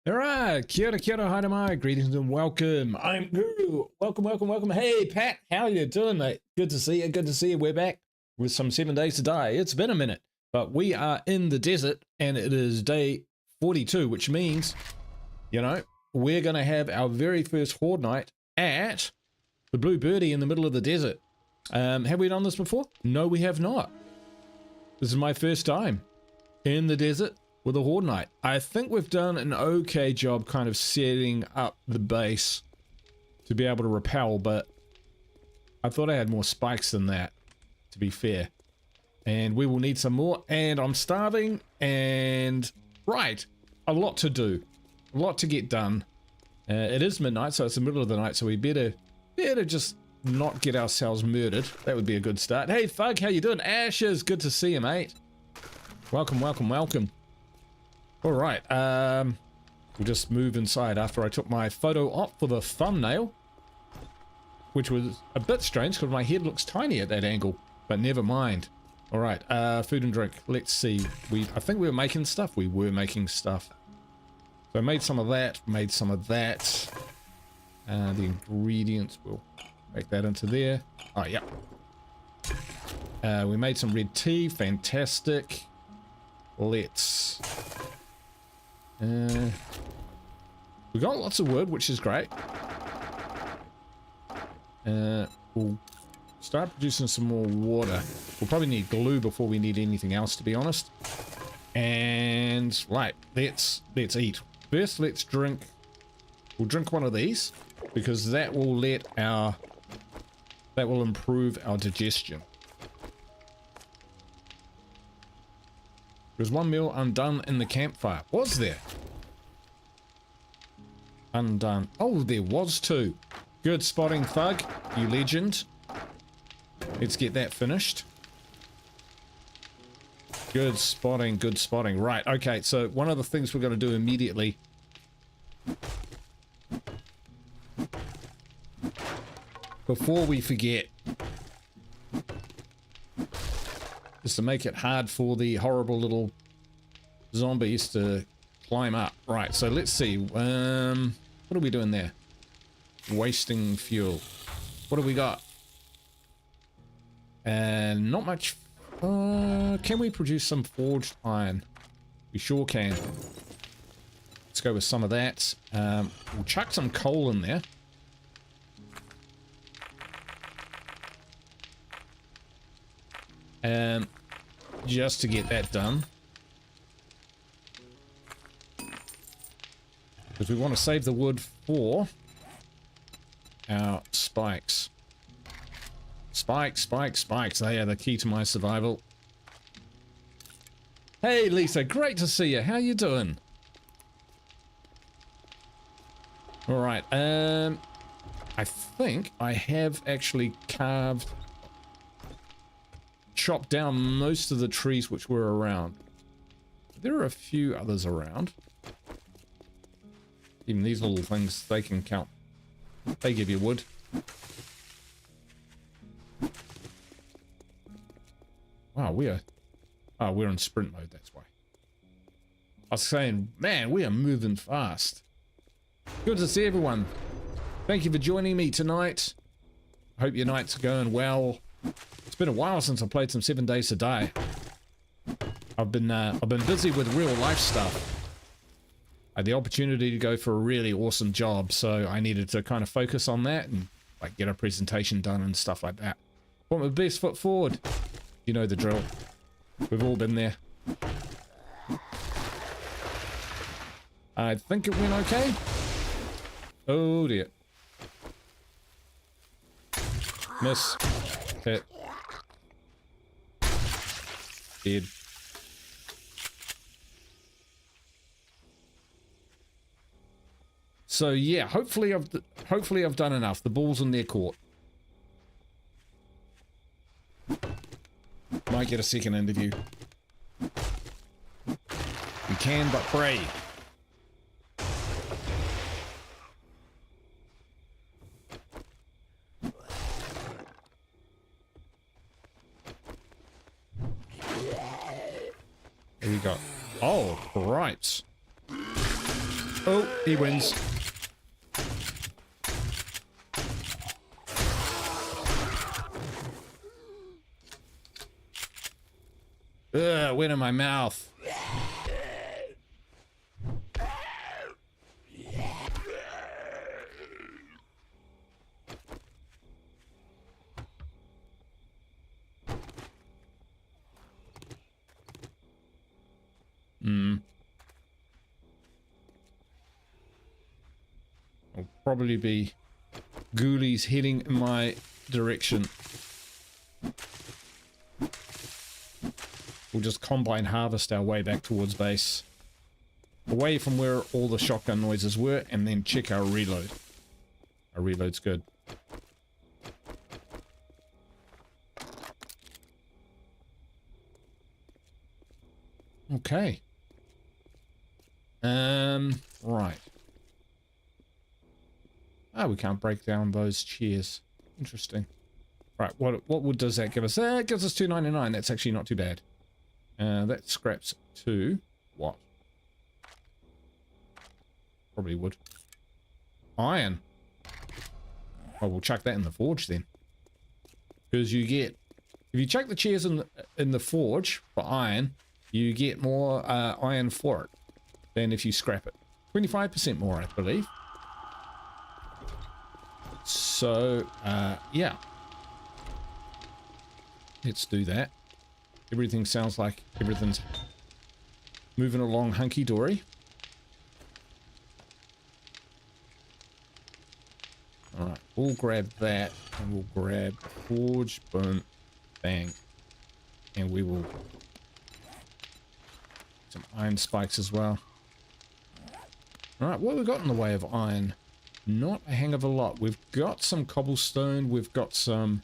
All right, kia ora, haere mai, greetings and welcome. I'm Guru. Welcome. Hey, Pat, how you doing, mate? Good to see you. We're back with some 7 days to die. It's been a minute, but we are in the desert, and it is day 42, which means, you know, we're going to have our very first Horde night at the Blue Birdie in the middle of the desert. Have we done this before? No, we have not. This is my first time in the desert with a Horde night. I think we've done an okay job kind of setting up the base to be able to repel, but I thought I had more spikes than that, to be fair. And we will need some more, and I'm starving, and right, a lot to do, a lot to get done. It is midnight, so it's the middle of the night, so we better just not get ourselves murdered. That would be a good start. Hey, Thug, how you doing? Ashes, good to see you, mate. Welcome. All right, we'll just move inside after I took my photo op for the thumbnail, which was a bit strange because my head looks tiny at that angle, but never mind. All right, food and drink. Let's see. I think we were making stuff. We were making stuff. So I made some of that, the ingredients, we'll make that into there. Oh, yeah. We made some red tea. Fantastic. Let's... we got lots of wood, which is great. We'll start producing some more water. We'll probably need glue before we need anything else, to be honest. And right, let's eat. First, let's drink. We'll drink one of these because that will improve our digestion. There's one meal undone in the campfire. Was there? Undone. Oh, there was two. Good spotting, Thug. You legend. Let's get that finished. Good spotting. Right, okay, so one of the things we're going to do immediately before we forget is to make it hard for the horrible little zombies to climb up. Right, so let's see. What are we doing there? Wasting fuel. What do we got? And not much. Can we produce some forged iron? We sure can. Let's go with some of that. We'll chuck some coal in there. Just to get that done. Because we want to save the wood for our spikes. Spikes. They are the key to my survival. Hey, Lisa, great to see you. How you doing? All right. I think I have actually chopped down most of the trees which were around. There are a few others around. Even these little things, they can count. They give you wood. Wow, we're in sprint mode, that's why. I was saying, man, we are moving fast. Good to see everyone. Thank you for joining me tonight. Hope your night's going well. It's been a while since I played some 7 Days to Die. I've been busy with real life stuff. I had the opportunity to go for a really awesome job, so I needed to kind of focus on that and like get a presentation done and stuff like that. Put my best foot forward. You know the drill. We've all been there. I think it went okay. Oh dear. Miss. Hit. Dead. So yeah, hopefully I've done enough. The ball's in their court. Might get a second interview. We can but pray. Here we go. Oh, right. Oh, he wins. Ugh, went in my mouth. I'll probably be ghoulies heading in my direction. We'll just combine harvest our way back towards base. Away from where all the shotgun noises were, and then check our reload. Our reload's good. Okay. Right. Ah, we can't break down those chairs. Interesting. Right, what does that give us? It gives us 299. That's actually not too bad. That scraps to what? Probably wood. Iron. Oh, we'll chuck that in the forge then. Because you get, if you chuck the chairs in the forge for iron, you get more iron for it than if you scrap it. 25% more, I believe. So, yeah. Let's do that. Everything sounds like everything's moving along hunky-dory. Alright, we'll grab that, and we'll grab forge, boom, bang. And we will... some iron spikes as well. Alright, what have we got in the way of iron? Not a hang of a lot. We've got some cobblestone, we've got some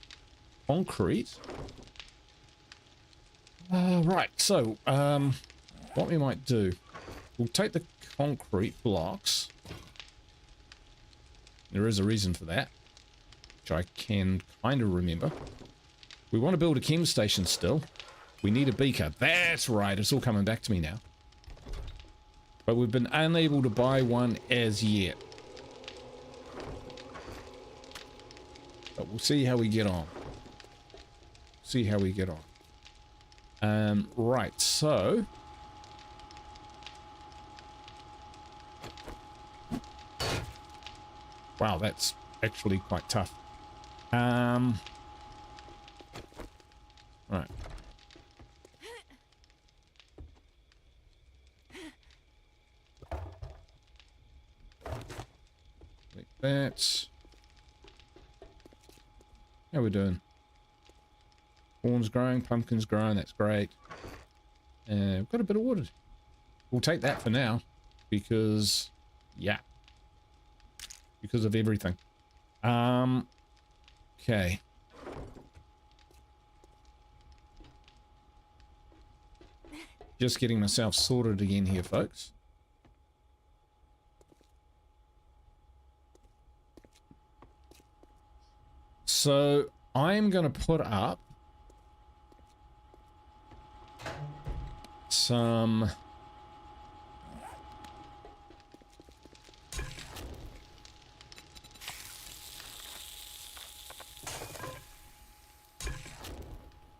concrete. Right, so, what we might do, we'll take the concrete blocks. There is a reason for that, which I can kind of remember. We want to build a chem station still. We need a beaker. That's right, it's all coming back to me now. But we've been unable to buy one as yet. But we'll see how we get on. See how we get on. Right, so... wow, that's actually quite tough. Right. Like that. How are we doing? Corn's growing, pumpkin's growing, that's great. We've got a bit of wood. We'll take that for now, because, yeah. Because of everything. Okay. Just getting myself sorted again here, folks. So, I'm going to put up some...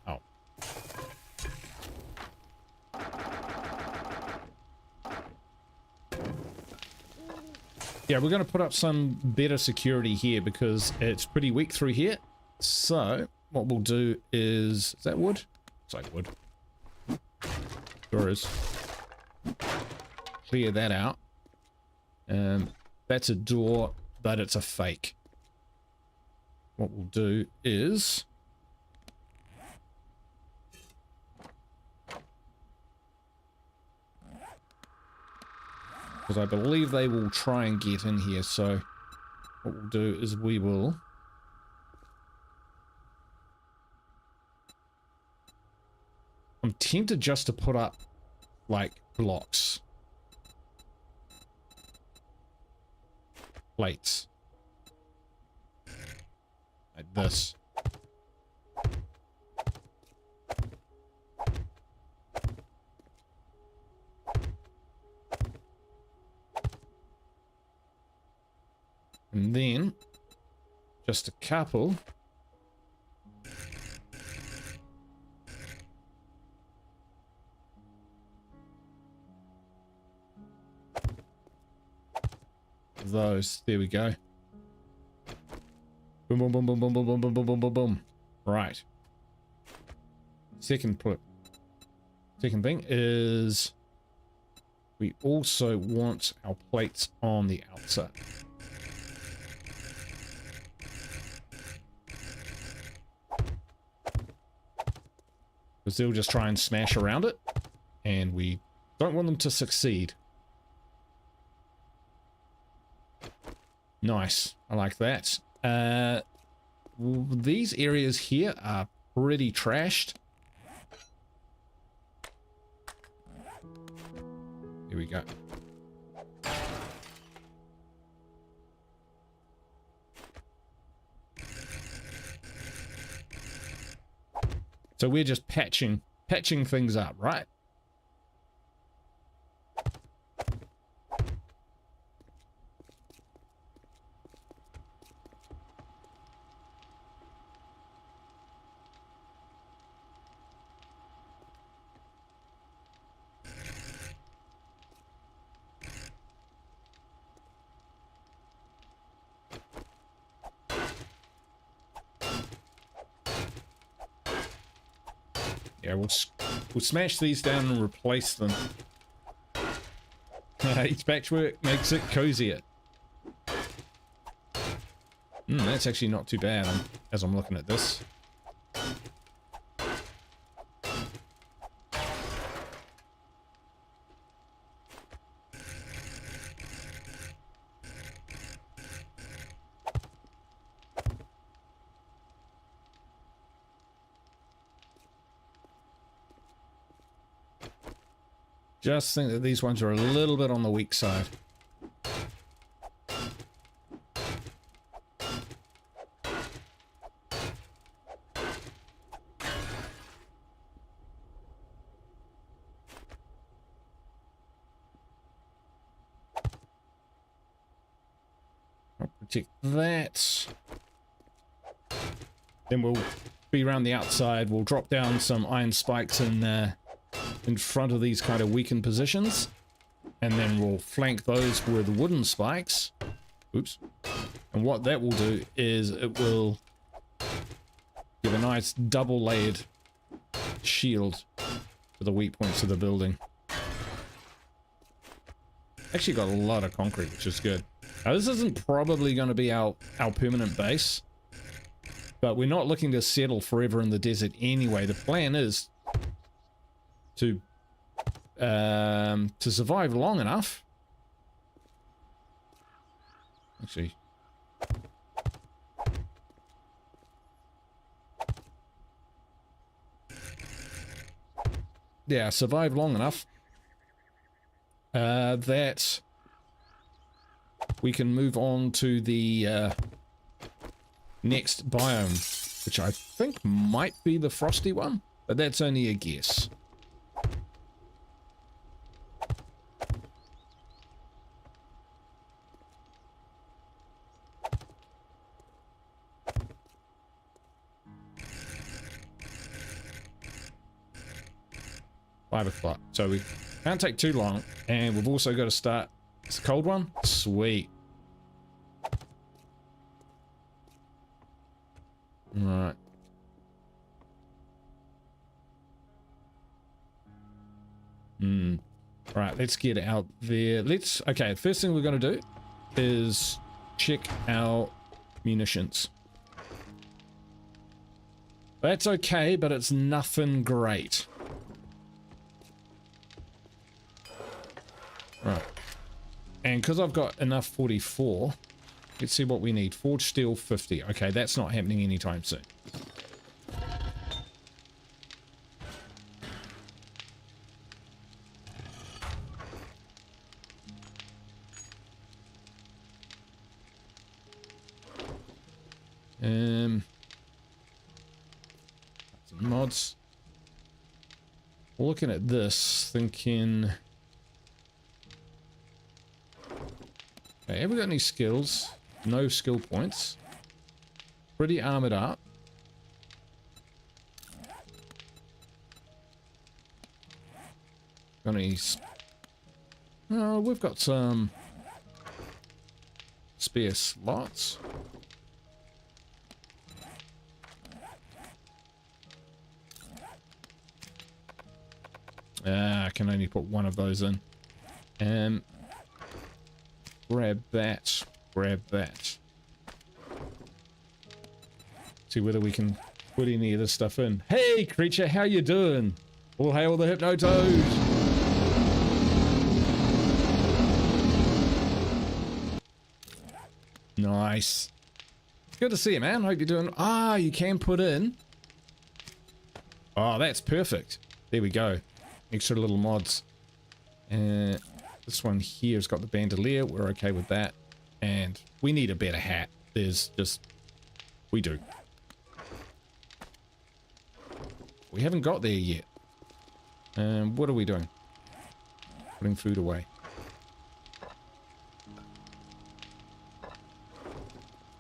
oh. Yeah, we're going to put up some better security here because it's pretty weak through here. So, what we'll do is that wood? It's like wood. Sure is. Clear that out. That's a door, but it's a fake. What we'll do is... because I believe they will try and get in here, so what we'll do is we will... I'm tempted just to put up, like, blocks. Plates. Like this. And then just a couple. Of those. There we go. Boom, boom, boom, boom, boom, boom, boom, boom, boom, boom, boom, boom. Right. Second thing is we also want our plates on the outside. Because they'll just try and smash around it, and we don't want them to succeed. Nice. I like that. These areas here are pretty trashed. Here we go. So we're just patching things up, right? Yeah, we'll smash these down and replace them. Each patchwork makes it cozier. That's actually not too bad as I'm looking at this. Just think that these ones are a little bit on the weak side. I'll protect that. Then we'll be around the outside. We'll drop down some iron spikes in front of these kind of weakened positions, and then we'll flank those with wooden spikes. Oops. And what that will do is it will give a nice double layered shield for the weak points of the building. Actually got a lot of concrete, which is good. Now this isn't probably going to be our permanent base, but we're not looking to settle forever in the desert anyway. The plan is to survive long enough. Actually, yeah, survive long enough that we can move on to the next biome, which I think might be the frosty one, but that's only a guess. O'clock, so we can't take too long, and we've also got to start. It's a cold one. Sweet. All right. Right, let's get out there. Okay, first thing we're going to do is check our munitions. That's okay, but it's nothing great. Right. And because I've got enough 44, let's see what we need. Forged steel 50. Okay, that's not happening anytime soon. Some mods. Looking at this, thinking... Okay, have we got any skills? No skill points. Pretty armored up. Got any... Oh, we've got some spare slots. I can only put one of those in. Grab that. Grab that. See whether we can put any of this stuff in. Hey, creature, how you doing? All hail the Hypnotoad. Nice. Good to see you, man. Hope you're doing... Ah, you can put in... Oh, that's perfect. There we go. Extra little mods. This one here has got the bandolier. We're okay with that. And we need a better hat. There's just... We do. We haven't got there yet. What are we doing? Putting food away.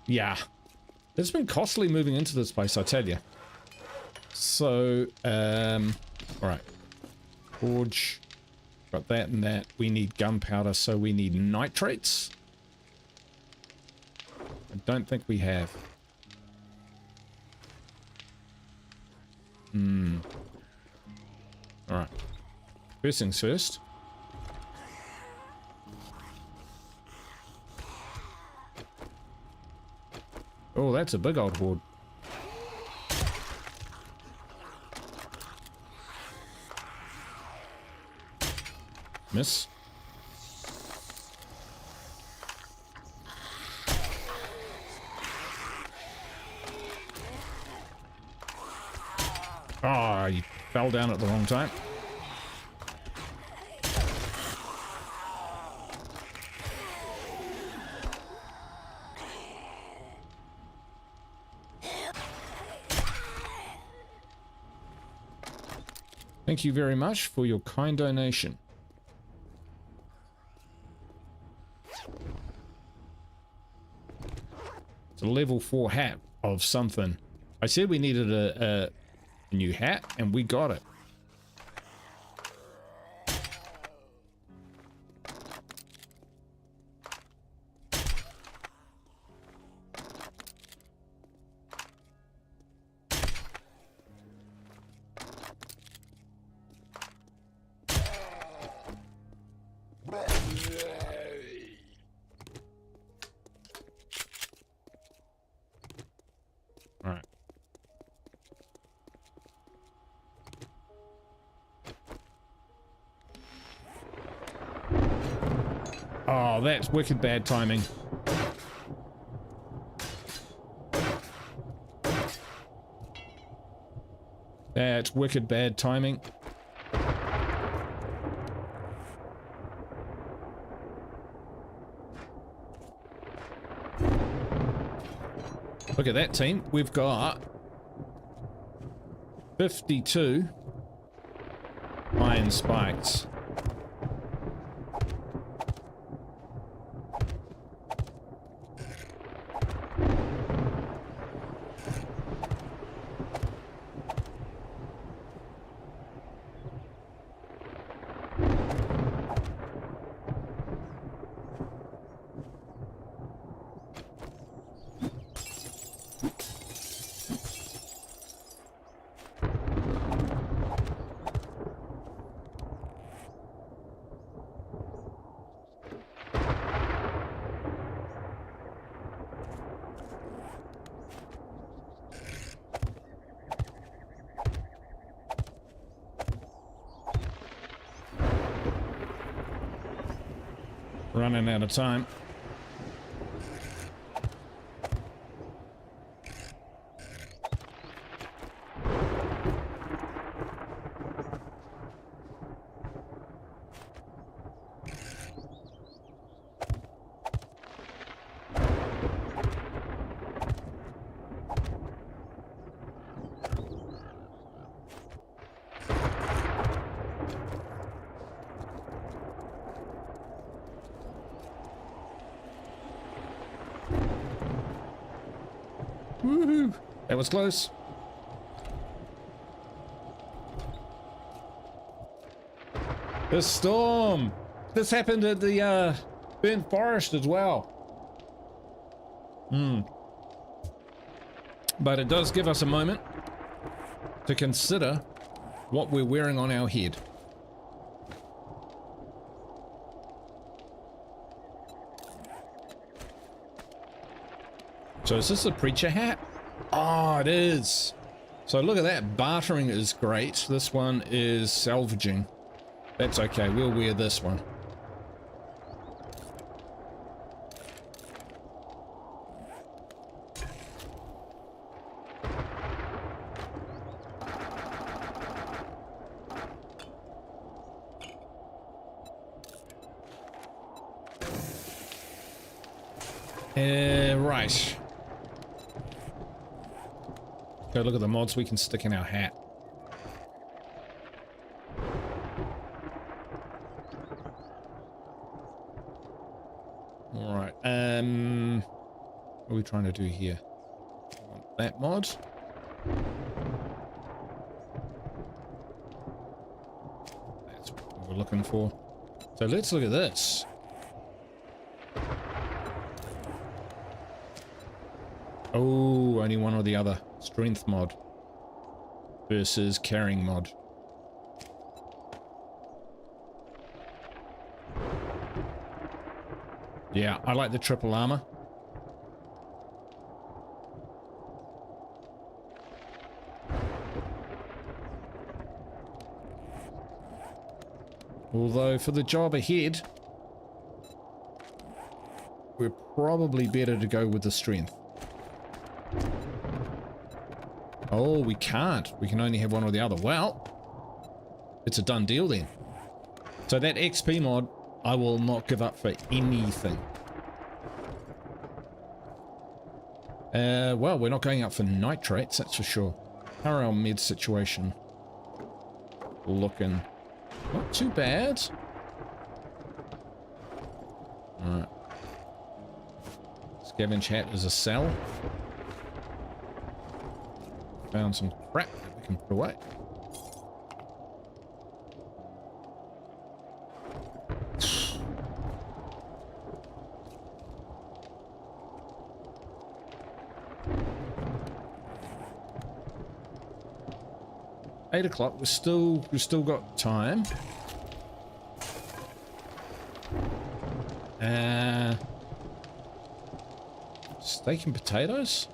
Yeah. It's been costly moving into this place, I tell you. So, alright. Forge. Got that and that. We need gunpowder, so we need nitrates. I don't think we have. Alright. First things first. Oh, that's a big old horde. Miss. Oh, you fell down at the wrong time. Thank you very much for your kind donation. It's a level 4 hat of something. I said we needed a new hat, and we got it. Alright. Oh, that's wicked bad timing. That's wicked bad timing. Look at that, team. We've got 52 iron spikes. Running out of time. Woohoo! That was close. The storm. This happened at the burnt forest as well. But it does give us a moment to consider what we're wearing on our head. So is this a preacher hat? Oh, it is. So look at that. Bartering is great. This one is salvaging. That's okay. We'll wear this one. Right. Go look at the mods we can stick in our hat. Alright, what are we trying to do here? That mod. That's what we're looking for. So let's look at this. Oh, only one or the other. Strength mod versus carrying mod. Yeah, I like the triple armor. Although for the job ahead, we're probably better to go with the strength. Oh, we can't. We can only have one or the other. Well, it's a done deal then. So that XP mod, I will not give up for anything. Well, we're not going up for nitrates, that's for sure. How are our med situation looking? Not too bad. Alright. Scavenge hat is a cell. Found some crap that we can put away. Eight o'clock. We've still got time. Steak and potatoes.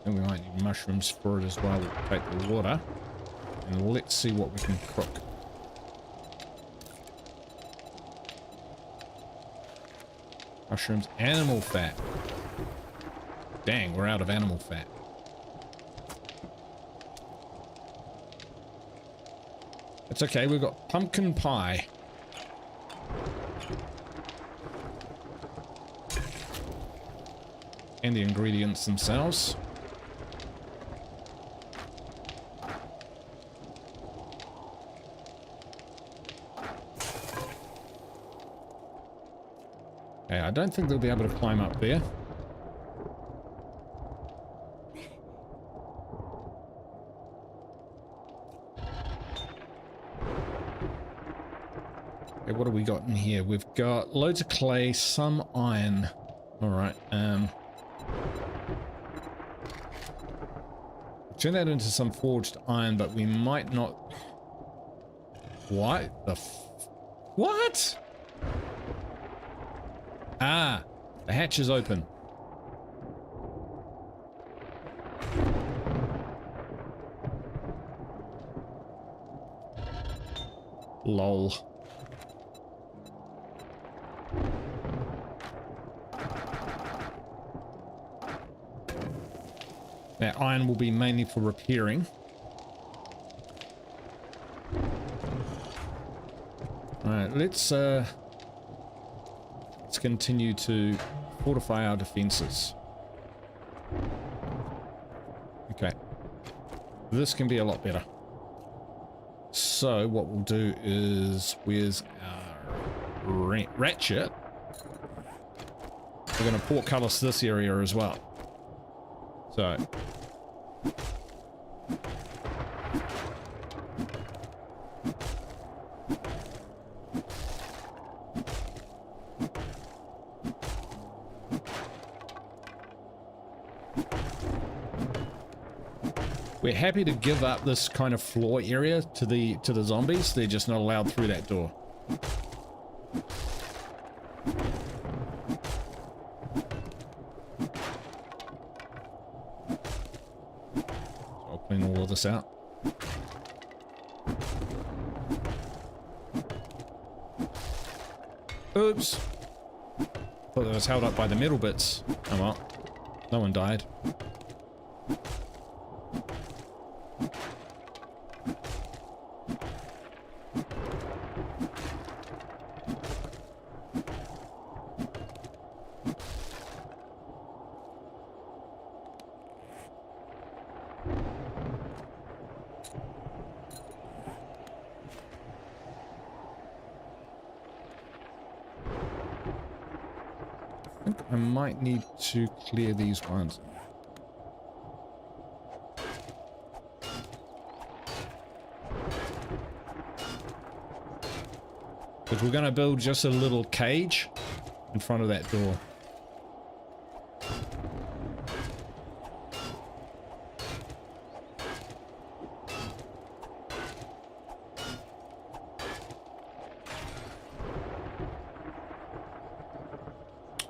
And we might need mushrooms for it as well. We'll take the water and let's see what we can cook. Mushrooms, animal fat. Dang, we're out of animal fat. It's okay, we've got pumpkin pie. And the ingredients themselves. Okay, I don't think they'll be able to climb up there. Okay, what have we got in here? We've got loads of clay, some iron. Alright, turn that into some forged iron, but we might not... What the what? Ah, the hatch is open. Lol. That iron will be mainly for repairing. Alright, let's continue to fortify our defenses. Okay. This can be a lot better. So what we'll do is, where's our ratchet? we're going to portcullis this area as well. So we're happy to give up this kind of floor area to the zombies. They're just not allowed through that door. So I'll clean all of this out. Oops. Thought that was held up by the metal bits. Oh well. No one died. I might need to clear these ones. Because we're going to build just a little cage in front of that door.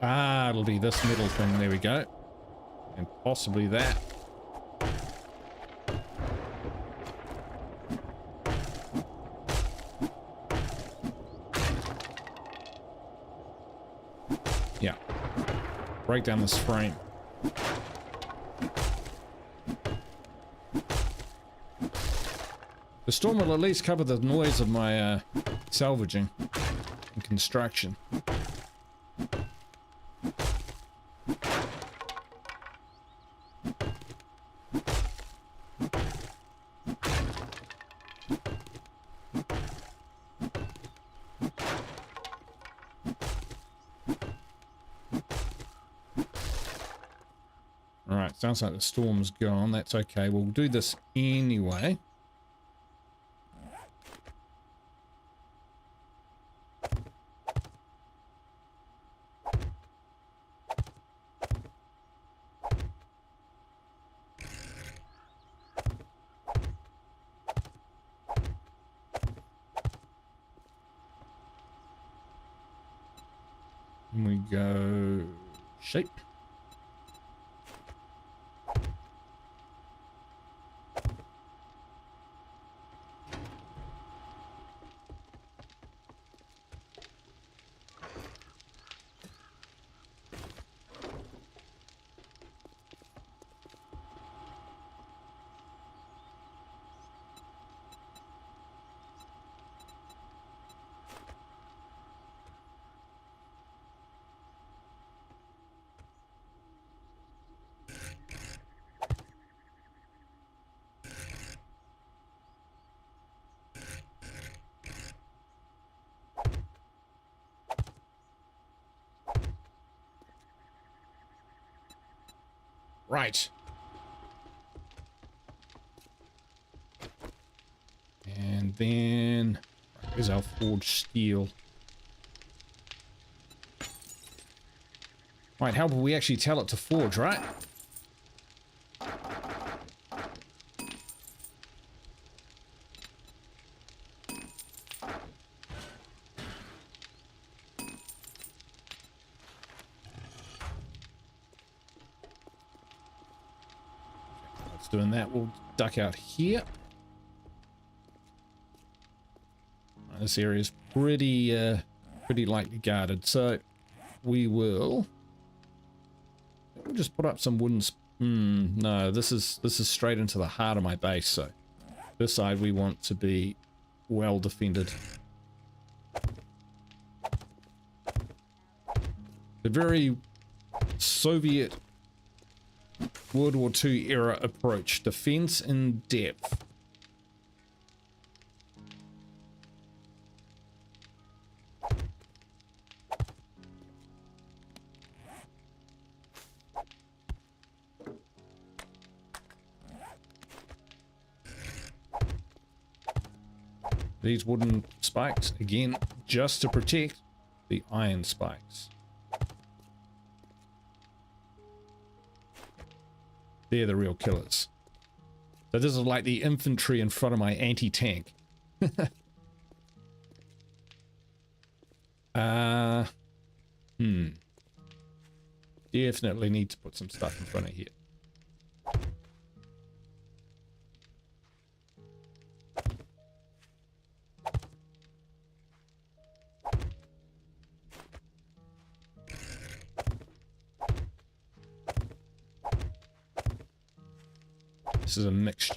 Ah, it'll be this middle thing. There we go. And possibly that. Yeah. Break down this frame. The storm will at least cover the noise of my salvaging and construction. Alright, sounds like the storm's gone. That's okay. We'll do this anyway. And we go shape. Right. And then here's our forged steel. Right, how will we actually tell it to forge, right? Doing that, we'll duck out here. This area is pretty lightly guarded, so we'll just put up some wooden. No, this is straight into the heart of my base. So this side we want to be well defended. The very Soviet World War II era approach, defense in depth. These wooden spikes, again, just to protect the iron spikes. They're the real killers. So this is like the infantry in front of my anti-tank. Definitely need to put some stuff in front of here. This is a mixture.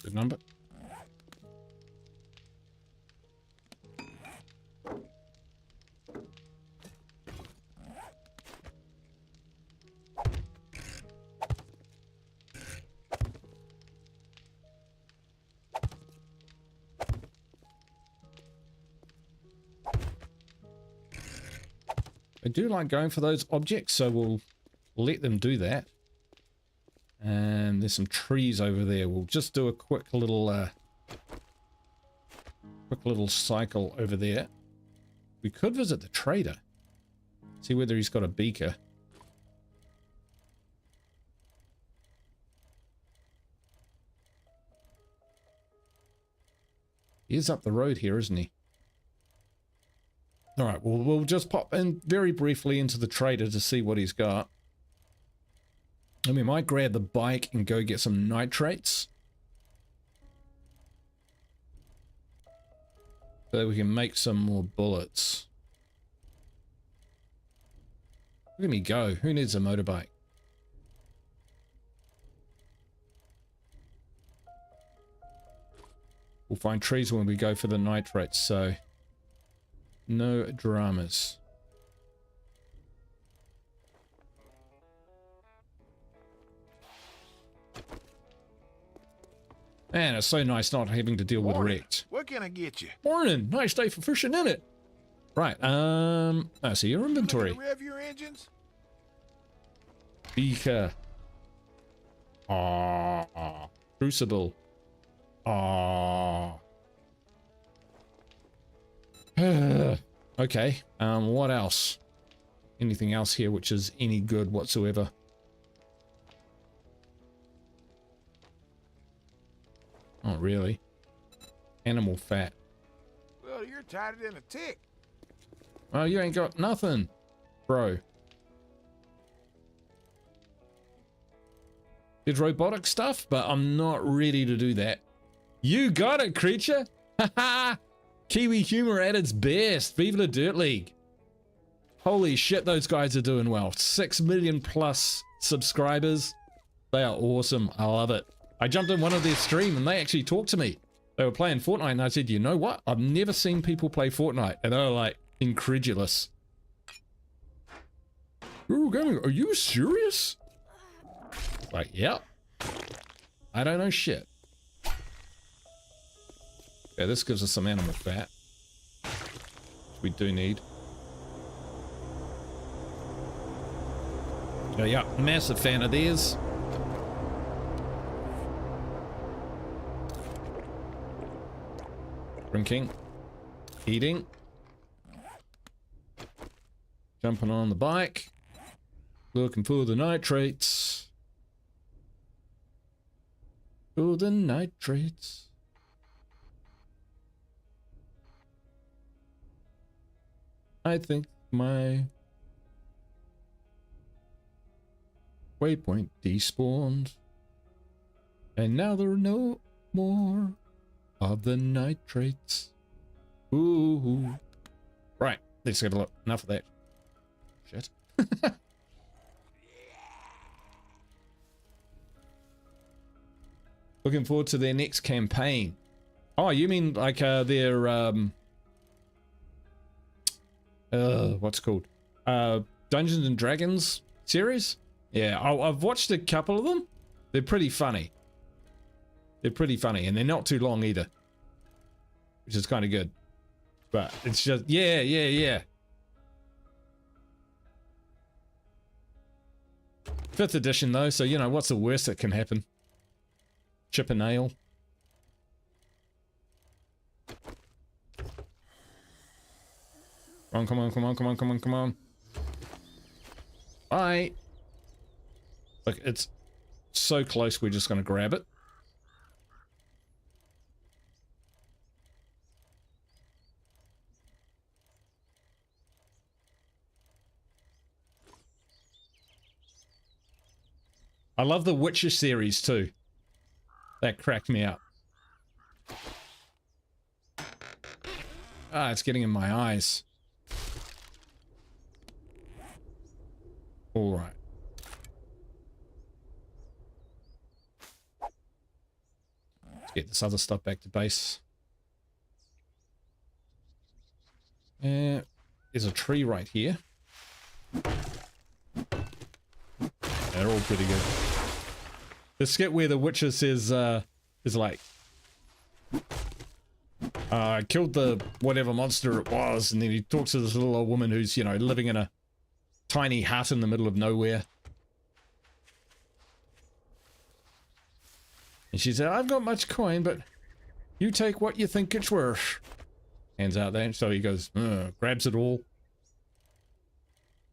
Good number. I do like going for those objects, so we'll let them do that. And there's some trees over there. We'll just do a quick little cycle over there. We could visit the trader. See whether he's got a beaker. He is up the road here, isn't he? All right, well, we'll just pop in very briefly into the trader to see what he's got. And we might grab the bike and go get some nitrates, so that we can make some more bullets. Look at me go. Who needs a motorbike? We'll find trees when we go for the nitrates, so no dramas. Man, it's so nice not having to deal with wrecked. What can I get you? Morning. Nice day for fishing, isn't it? Right. I see your inventory. Rev your engines? Beaker. Crucible. Okay. What else? Anything else here which is any good whatsoever? Oh, really? Animal fat. Well, you're tighter than a tick. Well, you ain't got nothing, bro. Did robotic stuff, but I'm not ready to do that. You got it, creature. Haha. Kiwi humor at its best. Viva the Dirt League. Holy shit, those guys are doing well. 6 million plus subscribers. They are awesome. I love it. I jumped in one of their stream and they actually talked to me. They were playing Fortnite and I said, you know what? I've never seen people play Fortnite. And they were like incredulous. Ooh, Gaming, are you serious? Like, yep. I don't know shit. Yeah, this gives us some animal fat, which we do need. Oh yeah, massive fan of theirs. Drinking, eating, jumping on the bike, looking for the nitrates. For the nitrates. I think my waypoint despawned. And now there are no more of the nitrates. Ooh. Right, let's have a look. Enough of that. Shit. Looking forward to their next campaign. Oh, you mean like their what's it called? Dungeons and Dragons series? Yeah, I've watched a couple of them. They're pretty funny. They're pretty funny, and they're not too long either, which is kind of good. But it's just, yeah. 5th edition though, so you know, what's the worst that can happen? Chip a nail. Come on. Bye. Look, it's so close, we're just going to grab it. I love the Witcher series too. That cracked me up. Ah, it's getting in my eyes. All right. Let's get this other stuff back to base. There's a tree right here. They're all pretty good. The skit where the Witcher says, is like, I killed the whatever monster it was, and then he talks to this little old woman who's, you know, living in a tiny hut in the middle of nowhere. And she said, I've got much coin, but you take what you think it's worth. Hands out there. So he goes, grabs it all.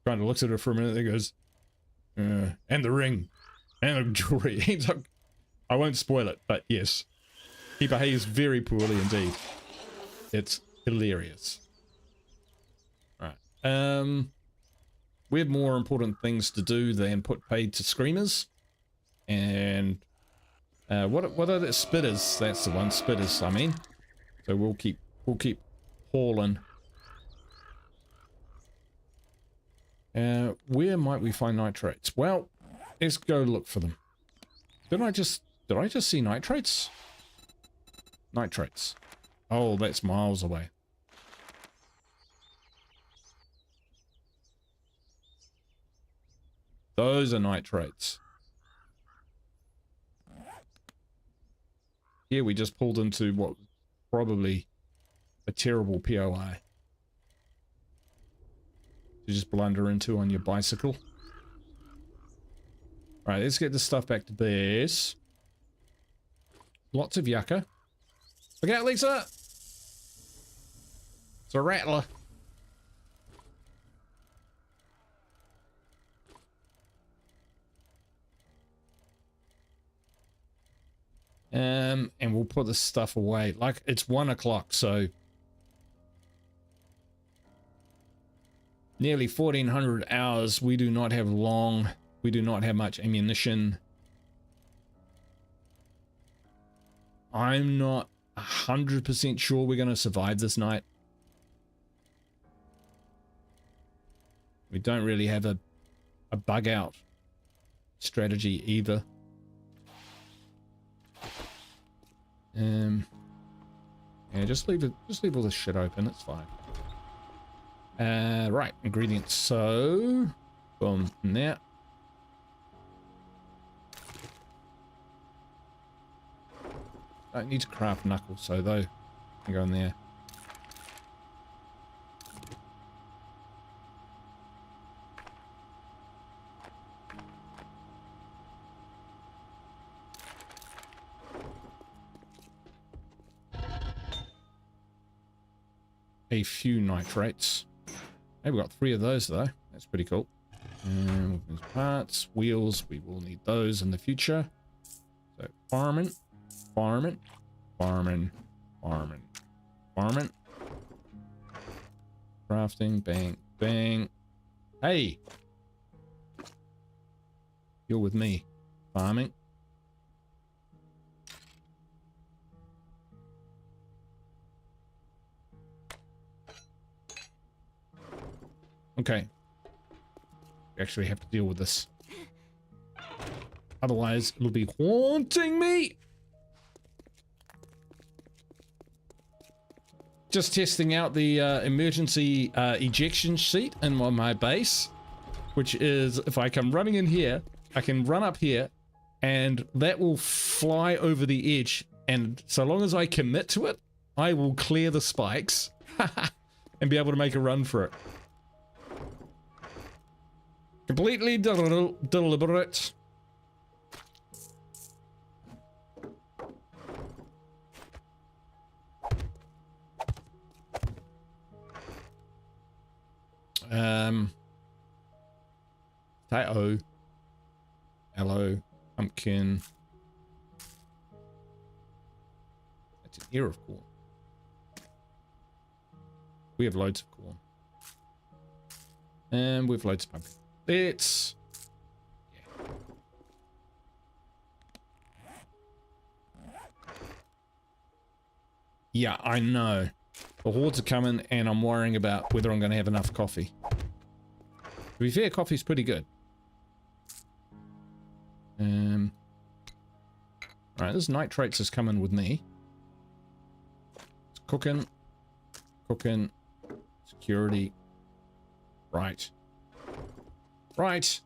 Kind of looks at her for a minute, then goes, and the ring. And the jewelry. He's like, I won't spoil it, but yes. He behaves very poorly indeed. It's hilarious. Right. We have more important things to do than put paid to screamers. And what are the spitters? That's the one, spitters, I mean. So we'll keep hauling. Where might we find nitrates? Well, let's go look for them. Did I just see nitrates? Nitrates. Oh, that's miles away. Those are nitrates. Here we just pulled into what probably a terrible POI to just blunder into on your bicycle. Alright, let's get this stuff back to base. Lots of yucca. Look out, Lisa! It's a rattler. And we'll put this stuff away. Like, it's 1 o'clock, so nearly 1400 hours. We do not have long. We do not have much ammunition. I'm not 100% sure we're going to survive this night. We don't really have a bug out strategy either. Yeah, just leave all this shit open, it's fine. Right, ingredients, so boom, there. Don't need to craft knuckles, so though can go in there. A few nitrates. Hey, we got 3 of those though. That's pretty cool. And parts, wheels, we will need those in the future. So farming. Crafting, bang. Hey! You're with me. Farming. Okay. We actually have to deal with this. Otherwise, it'll be haunting me! Just testing out the emergency ejection seat in my base, which is, if I come running in here, I can run up here and that will fly over the edge, and so long as I commit to it, I will clear the spikes and be able to make a run for it. Completely deliberate. Potato. Hello. Pumpkin. That's an ear of corn. We have loads of corn. And we have loads of pumpkin. Let's... Yeah, I know. The hordes are coming and I'm worrying about whether I'm going to have enough coffee. To be fair, coffee's pretty good. Alright, this nitrates is coming with me. It's cooking. Cooking. Security. Right. Right.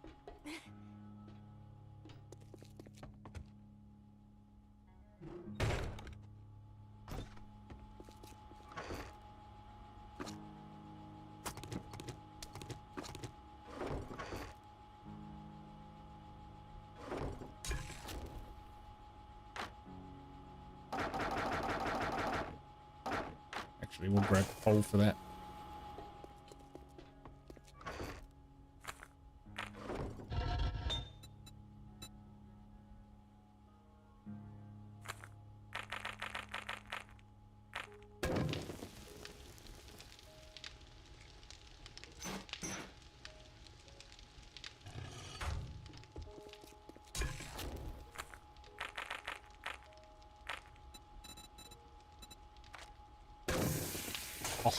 Actually, we'll grab a pole for that.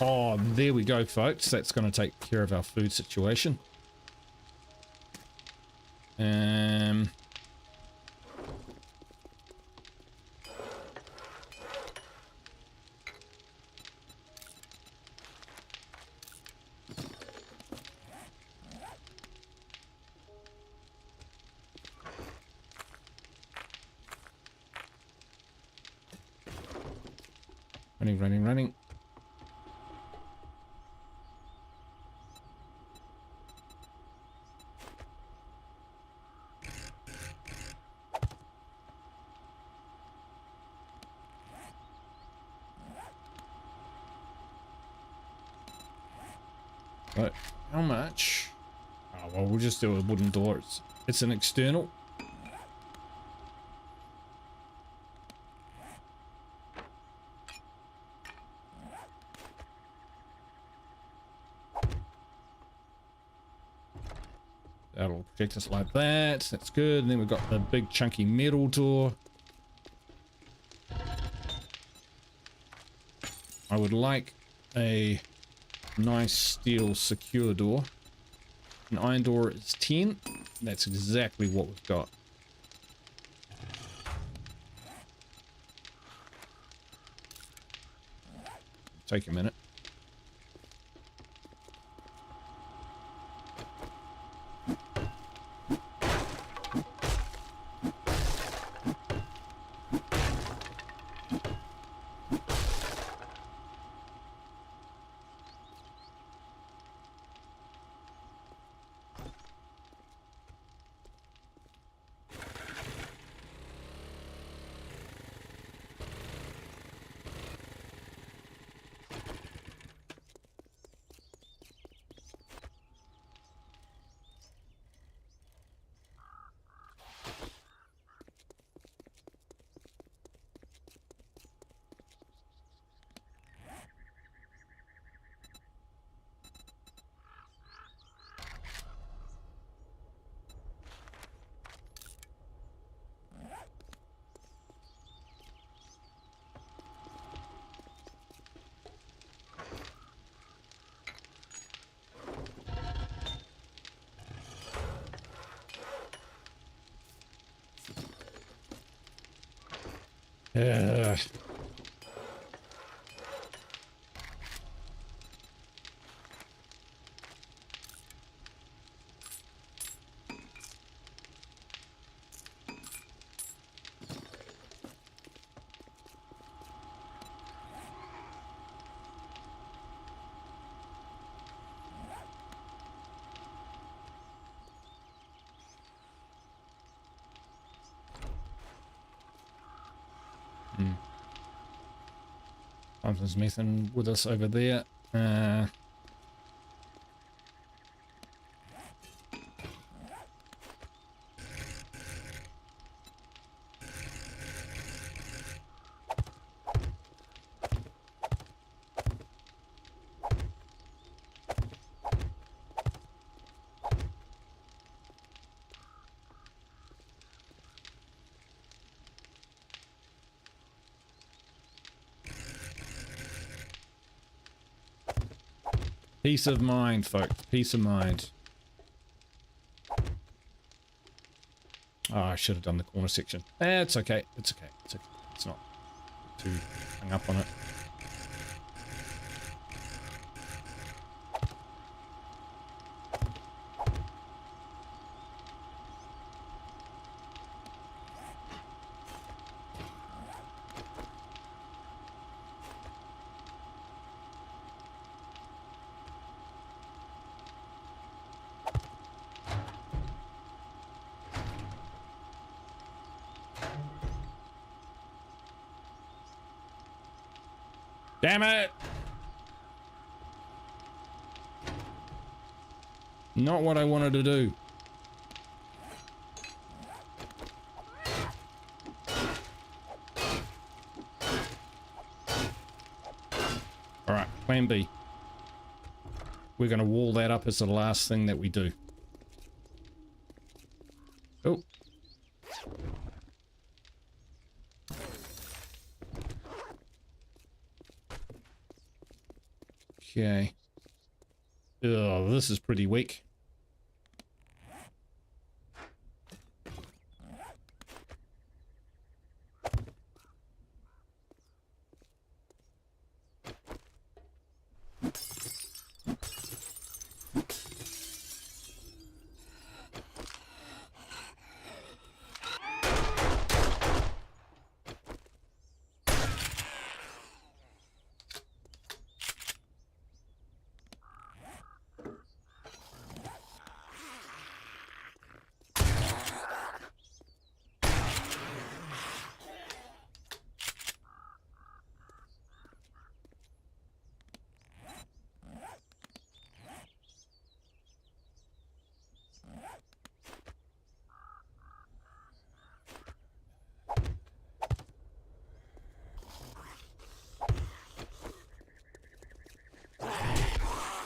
Oh, there we go, folks. That's going to take care of our food situation. Running. But how much? Oh, well, we'll just do a wooden door. It's an external. That'll protect us like that. That's good. And then we've got the big chunky metal door. I would like a nice steel secure door. An iron door is 10. That's exactly what we've got. Take a minute. Uh, Something's messing with us over there. Peace of mind, folks. Peace of mind. Oh, I should have done the corner section. It's okay. It's okay. It's okay. It's not too hung up on it. Damn it! Not what I wanted to do. Alright, plan B. We're going to wall that up as the last thing that we do. Oh. Okay. Oh, this is pretty weak.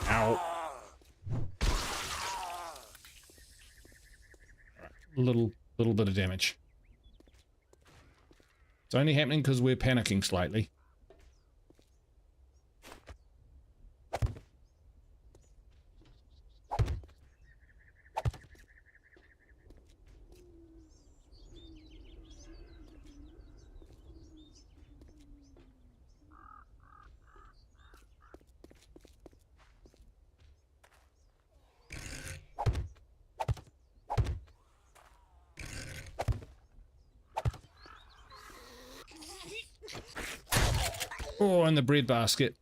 Ow. Little bit of damage. It's only happening because we're panicking slightly. Oh, and the bread basket.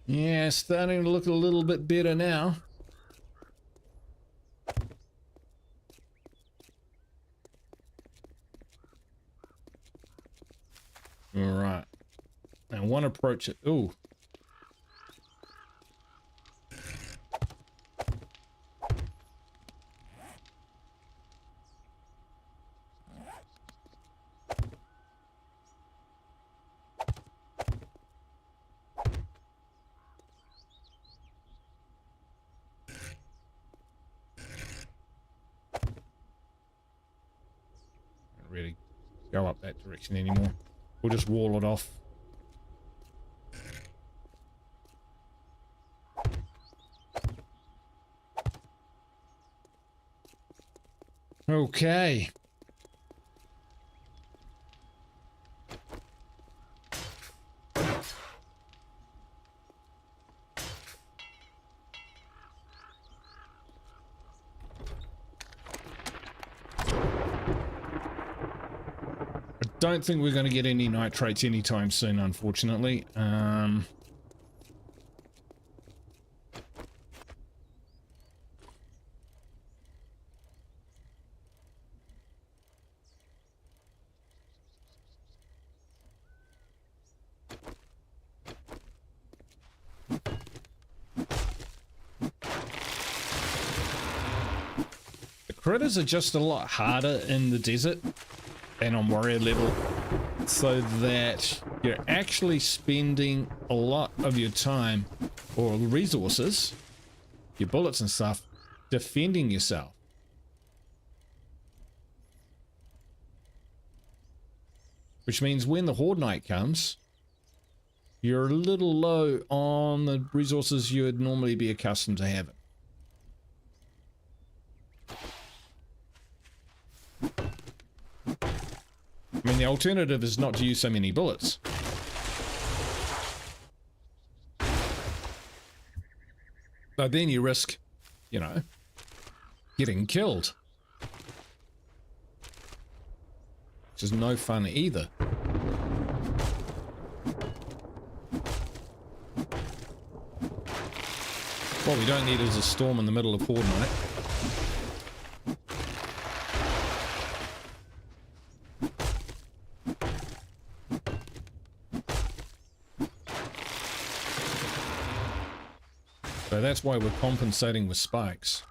Yeah, starting to look a little bit better now. All right. Now one approach it. Ooh. Really go up that direction anymore. We'll just wall it off. Okay. Don't think we're going to get any nitrates anytime soon, unfortunately. The critters are just a lot harder in the desert than on warrior level, so that you're actually spending a lot of your time or resources, your bullets and stuff, defending yourself. Which means when the Horde night comes, you're a little low on the resources you would normally be accustomed to having. I mean, the alternative is not to use so many bullets. But then you risk, you know, getting killed. Which is no fun either. What we don't need is a storm in the middle of Horde night. So that's why we're compensating with spikes.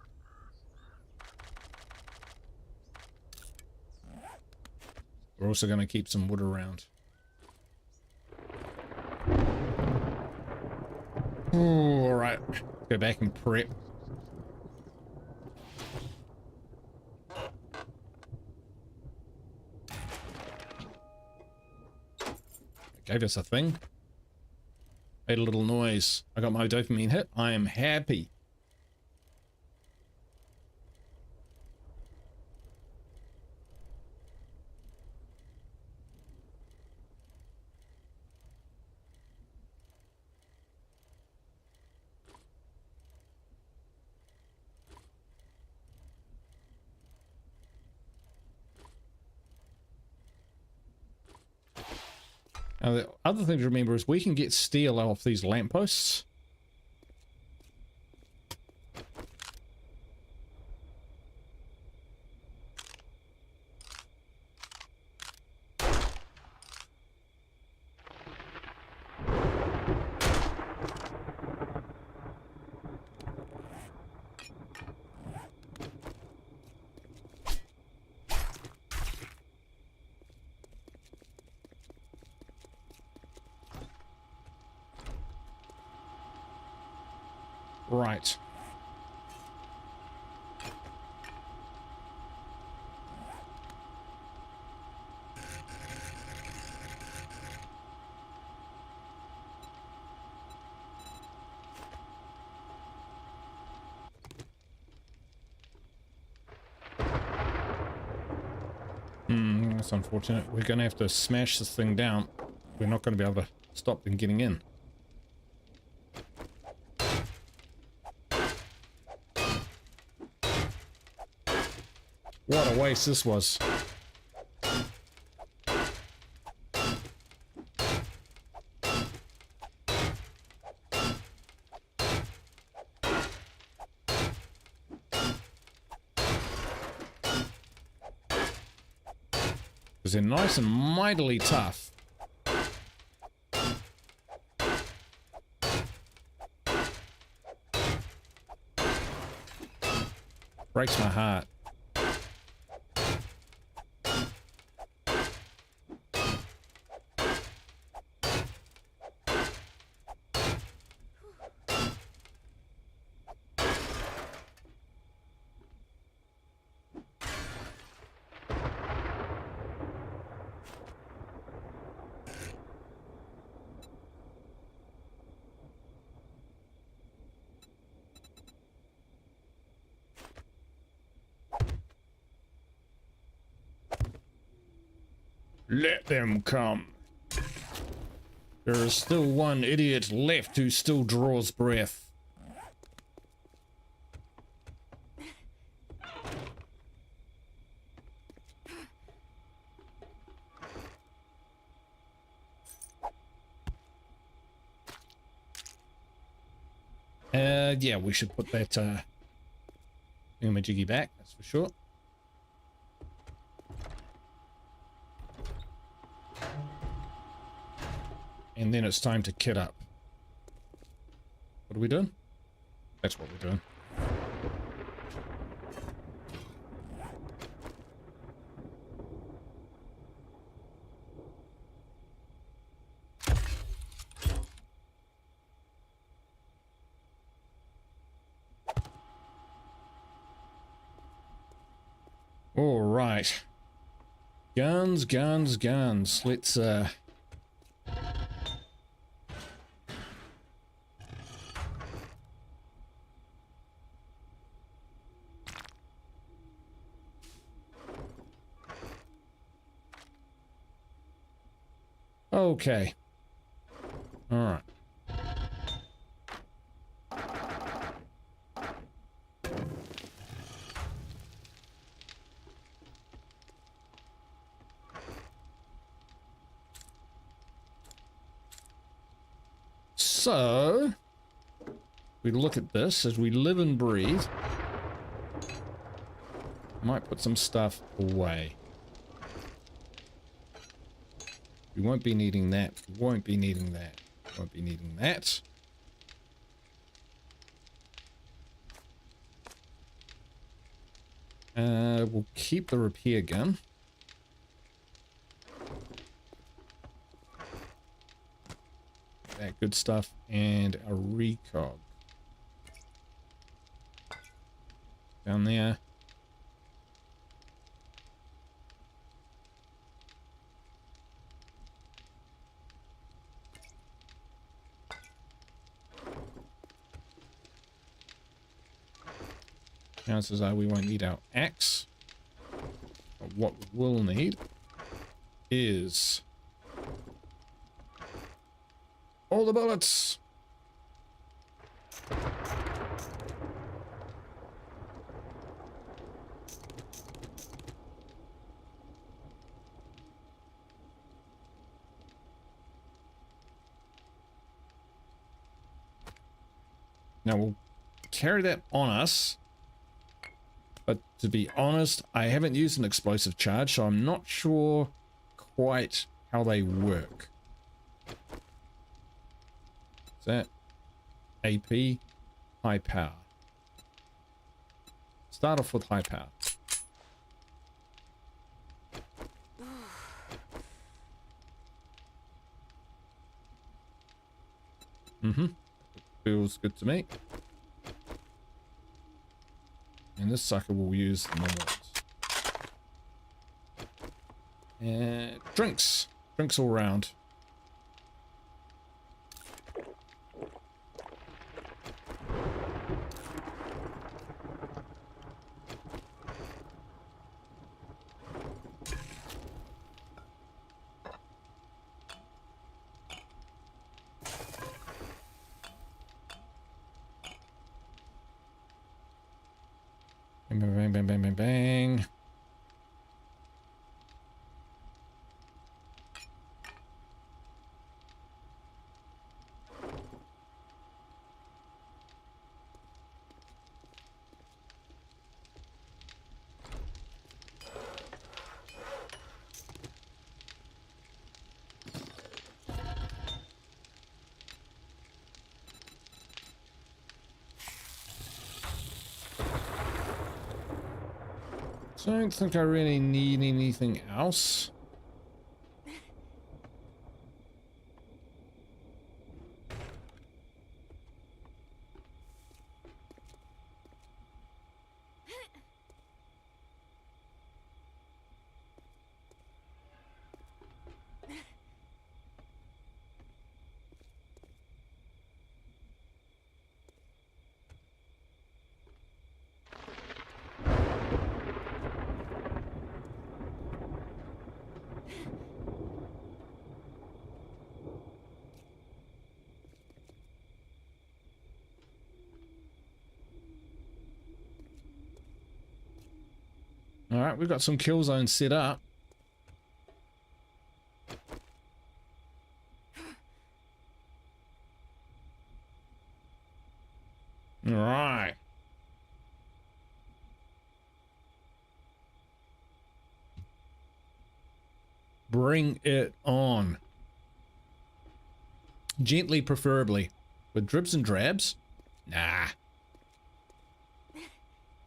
We're also going to keep some wood around. All right, go back and prep. Gave us a thing. Made a little noise. I got my dopamine hit. I am happy. Now, the other thing to remember is we can get steel off these lampposts. Right. That's unfortunate. We're going to have to smash this thing down. We're not going to be able to stop them getting in. What a waste this was. Because they're nice and mightily tough. breaks my heart. Let them come. There is still one idiot left who still draws breath. Yeah, we should put that thingamajiggy back, that's for sure. And then it's time to kit up. What are we doing? That's what we're doing. All right. Guns, guns, guns. Let's okay. All right. So, we look at this as we live and breathe. Might put some stuff away. We won't be needing that. We won't be needing that. Won't be needing that. We'll keep the repair gun. That good stuff and a recog. Down there. Chances are we won't need our axe. But what we will need is all the bullets. Now we'll carry that on us. But to be honest, I haven't used an explosive charge, so I'm not sure quite how they work. Is that AP? High power. Start off with high power. Feels good to me. And this sucker will use the normal ones. And drinks. Drinks all round. Bang, bang, bang, bang, bang, bang. Don't think I really need anything else. All right, we've got some kill zones set up. All right. Bring it on. Gently, preferably. With drips and drabs? Nah.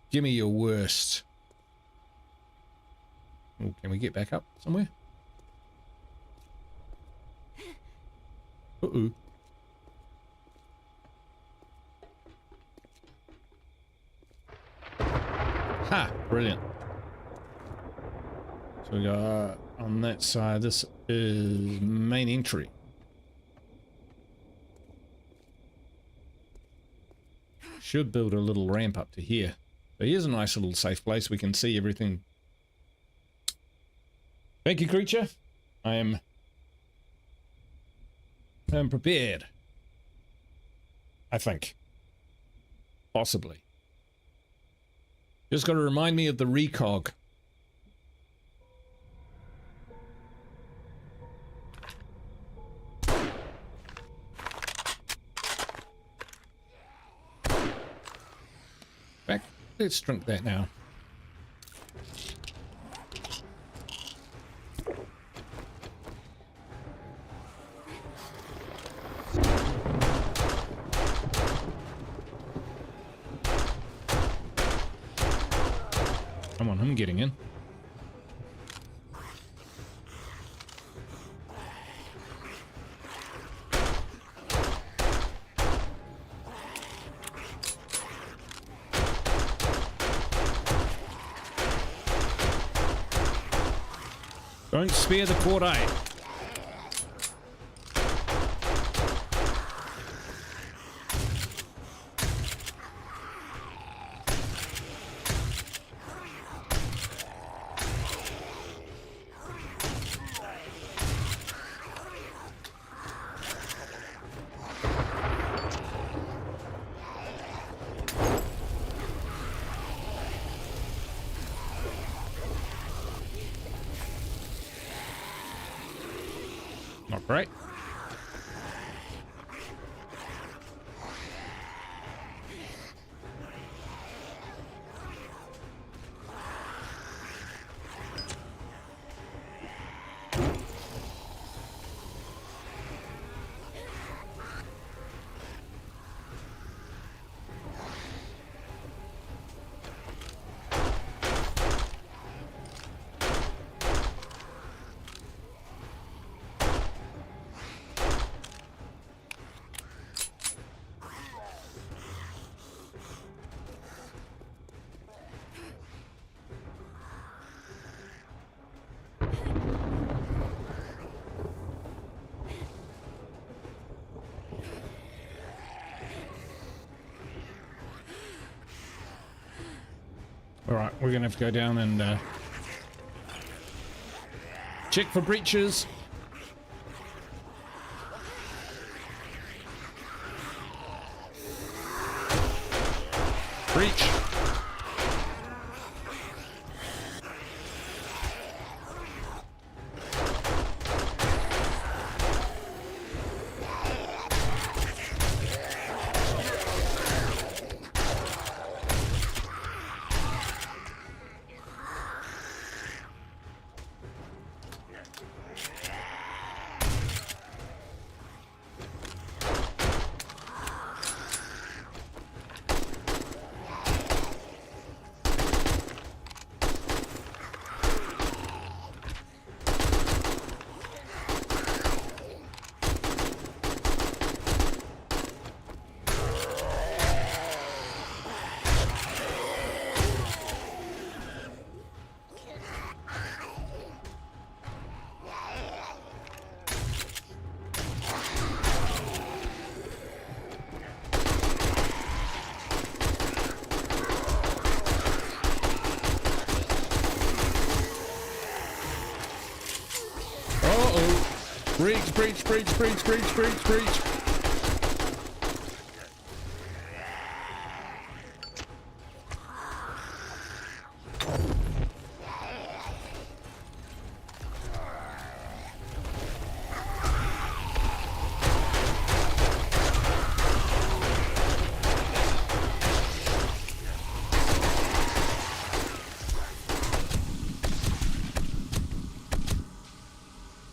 Give me your worst. Oh, can we get back up somewhere? Uh-oh. Ha! Brilliant. So we got on that side, this is main entry. Should build a little ramp up to here. But here's a nice little safe place. We can see everything. Thank you, creature. I'm prepared. I think. Possibly. Just got to remind me of the recog. Back. Let's drink that now. Come on, I'm getting in. Don't spare the cordite. Not great. All right, we're gonna have to go down and check for breaches. Breach. Breach, breach, breach, breach, breach, breach, breach.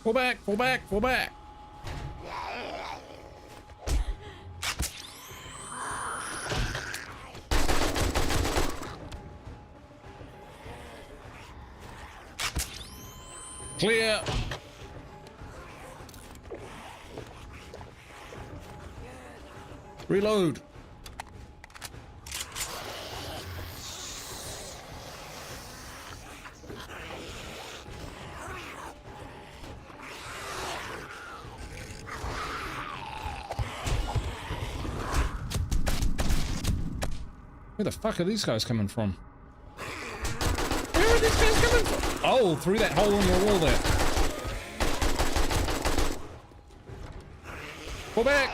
Pull back, pull back, pull back. Clear. Reload. Where the fuck are these guys coming from? Where are these guys coming from? Oh, through that hole in the wall there. Pull back.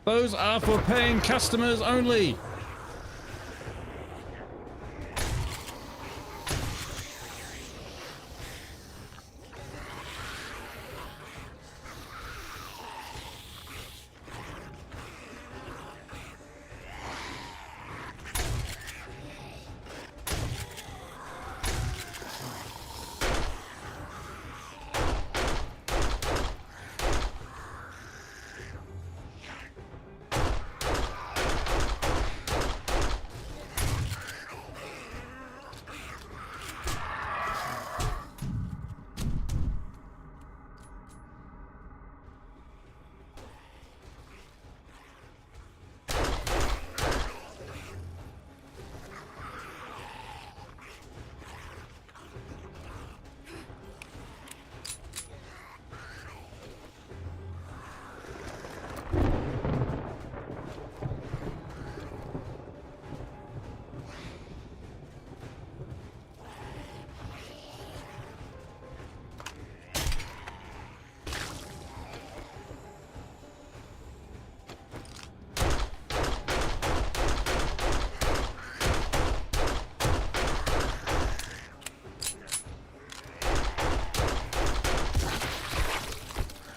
Those are for paying customers only.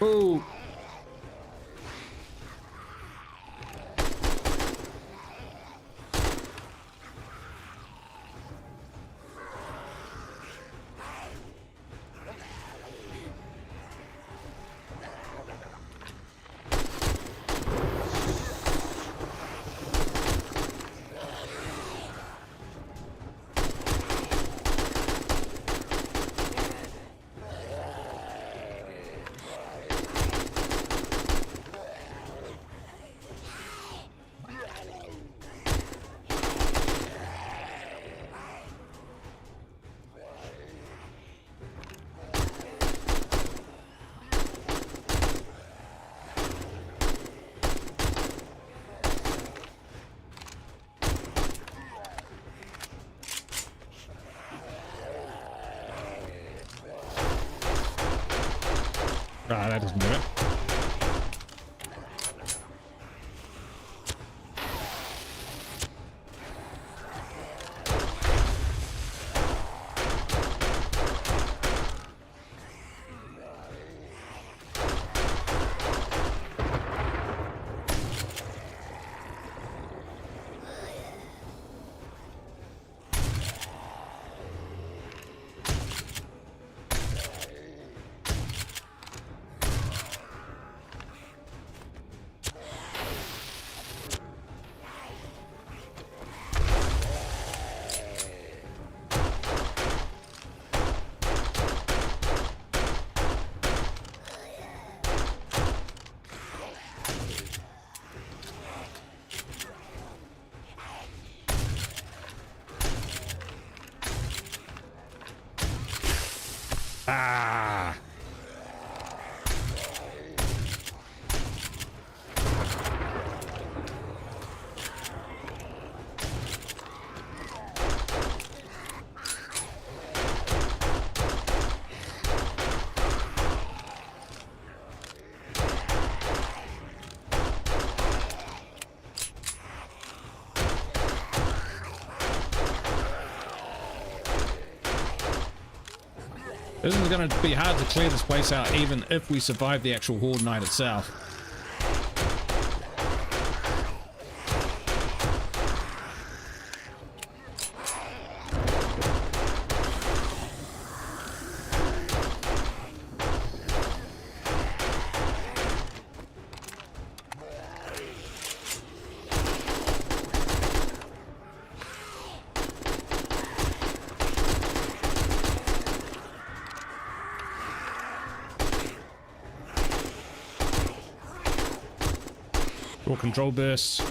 Ooh. Ah, that doesn't do it. Ah! This is going to be hard to clear this place out even if we survive the actual Horde night itself. Or control bursts.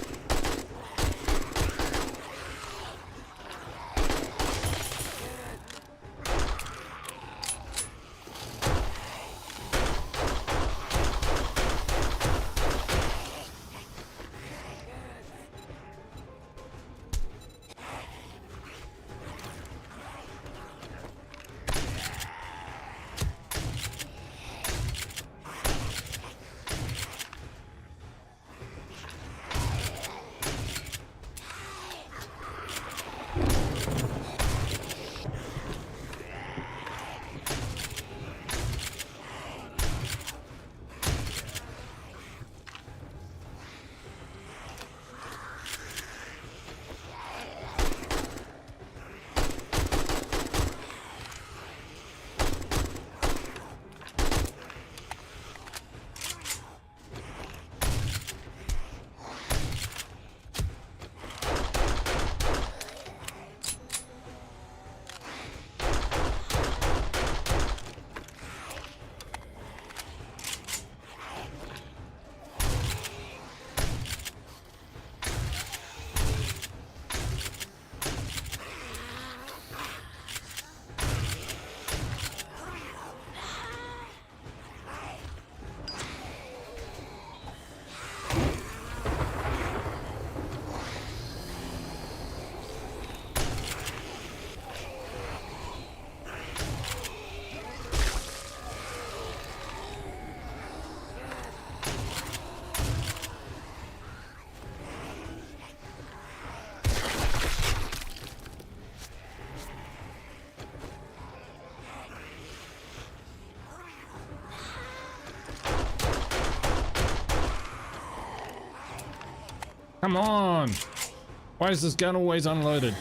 Come on! Why is this gun always unloaded?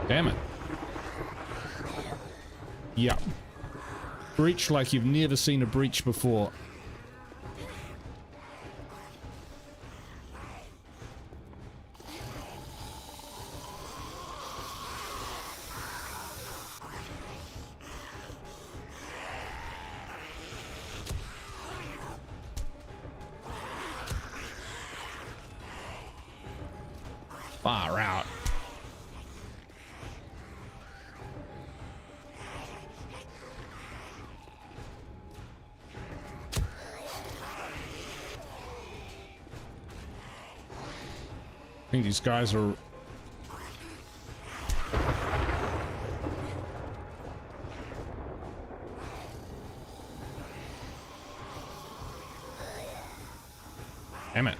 Damn it. Yep. Breach like you've never seen a breach before. Far out. I think these guys are... Damn it.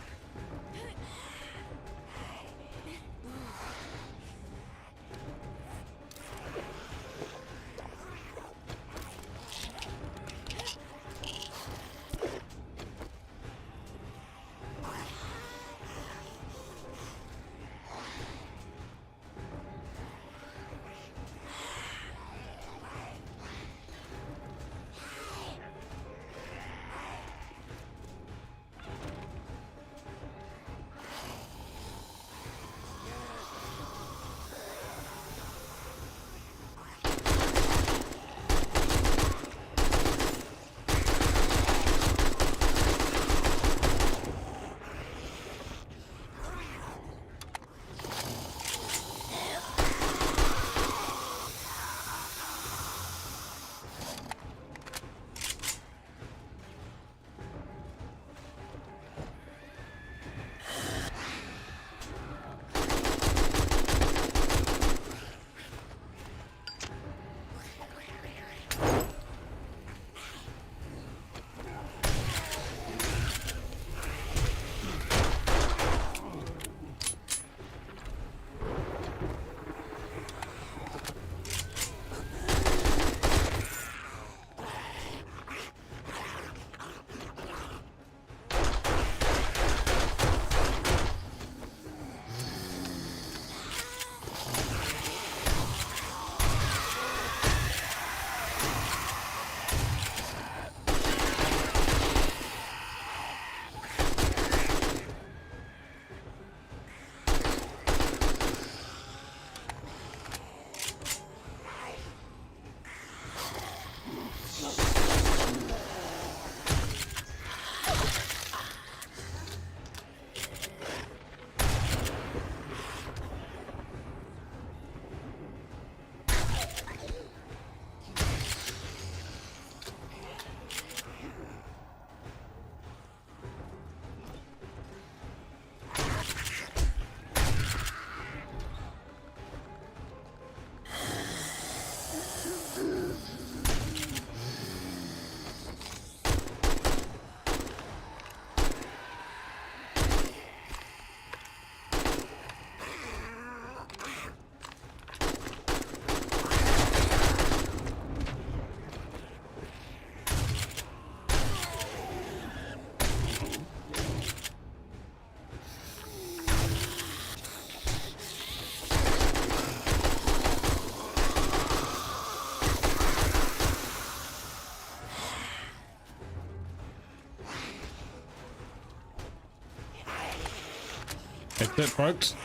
That's it, folks.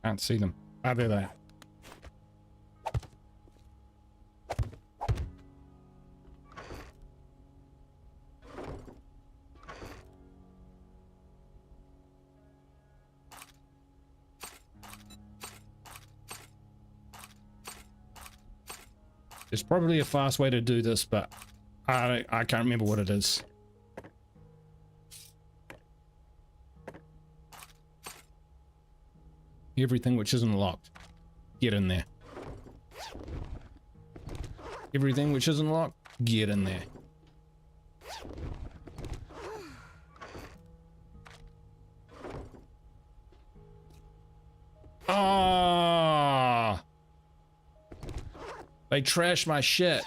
Can't see them. Ah, they're there. There's probably a fast way to do this, but I can't remember what it is. Everything which isn't locked, get in there. Everything which isn't locked, get in there. Ah! They trashed my shit.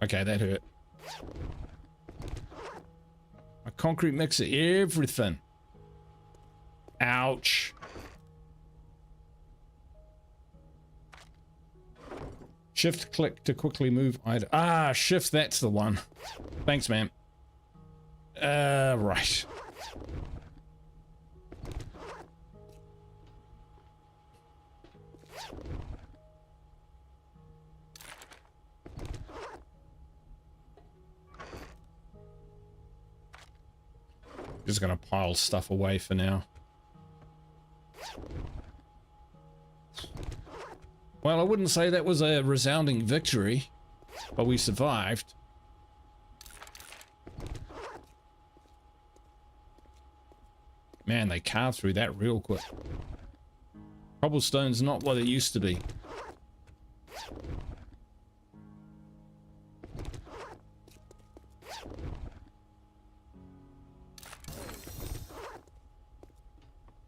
Okay, that hurt. A concrete mixer, everything. Ouch. Shift click to quickly move item. Ah, shift, that's the one. Thanks, man. Right. Just gonna pile stuff away for now. Well, I wouldn't say that was a resounding victory, but we survived. Man, they carved through that real quick. Cobblestone's not what it used to be.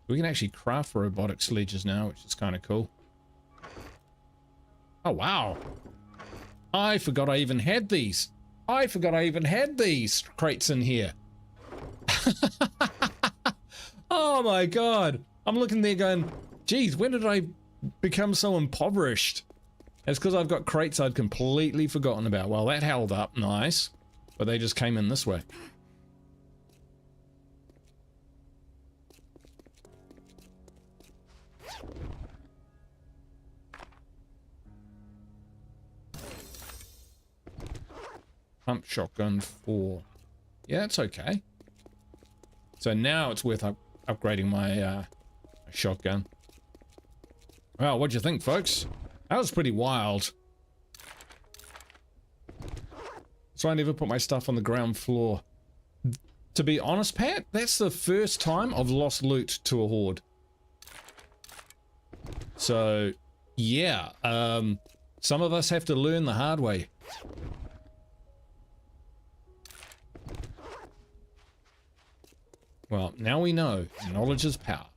We can actually craft robotic sledges now, which is kind of cool. Oh, wow. I forgot I even had these. I forgot I even had these crates in here. Oh my god. I'm looking there going, geez, when did I become so impoverished? It's because I've got crates I'd completely forgotten about. Well, that held up nice, but they just came in this way. Pump shotgun 4. Yeah, it's okay. So now it's worth upgrading my shotgun. Well, what'd you think, folks? That was pretty wild. So I never put my stuff on the ground floor. To be honest, Pat, that's the first time I've lost loot to a horde. So, yeah, some of us have to learn the hard way. Well, now we know. Knowledge is power.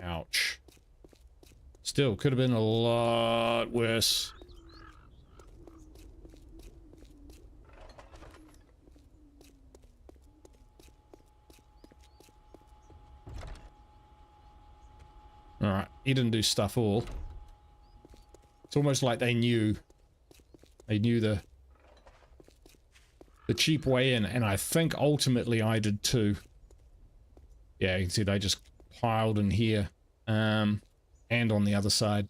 Ouch. Still, could have been a lot worse. Alright, he didn't do stuff all. It's almost like they knew. They knew the cheap way in, and I think ultimately I did too. Yeah, you can see they just piled in here. And on the other side.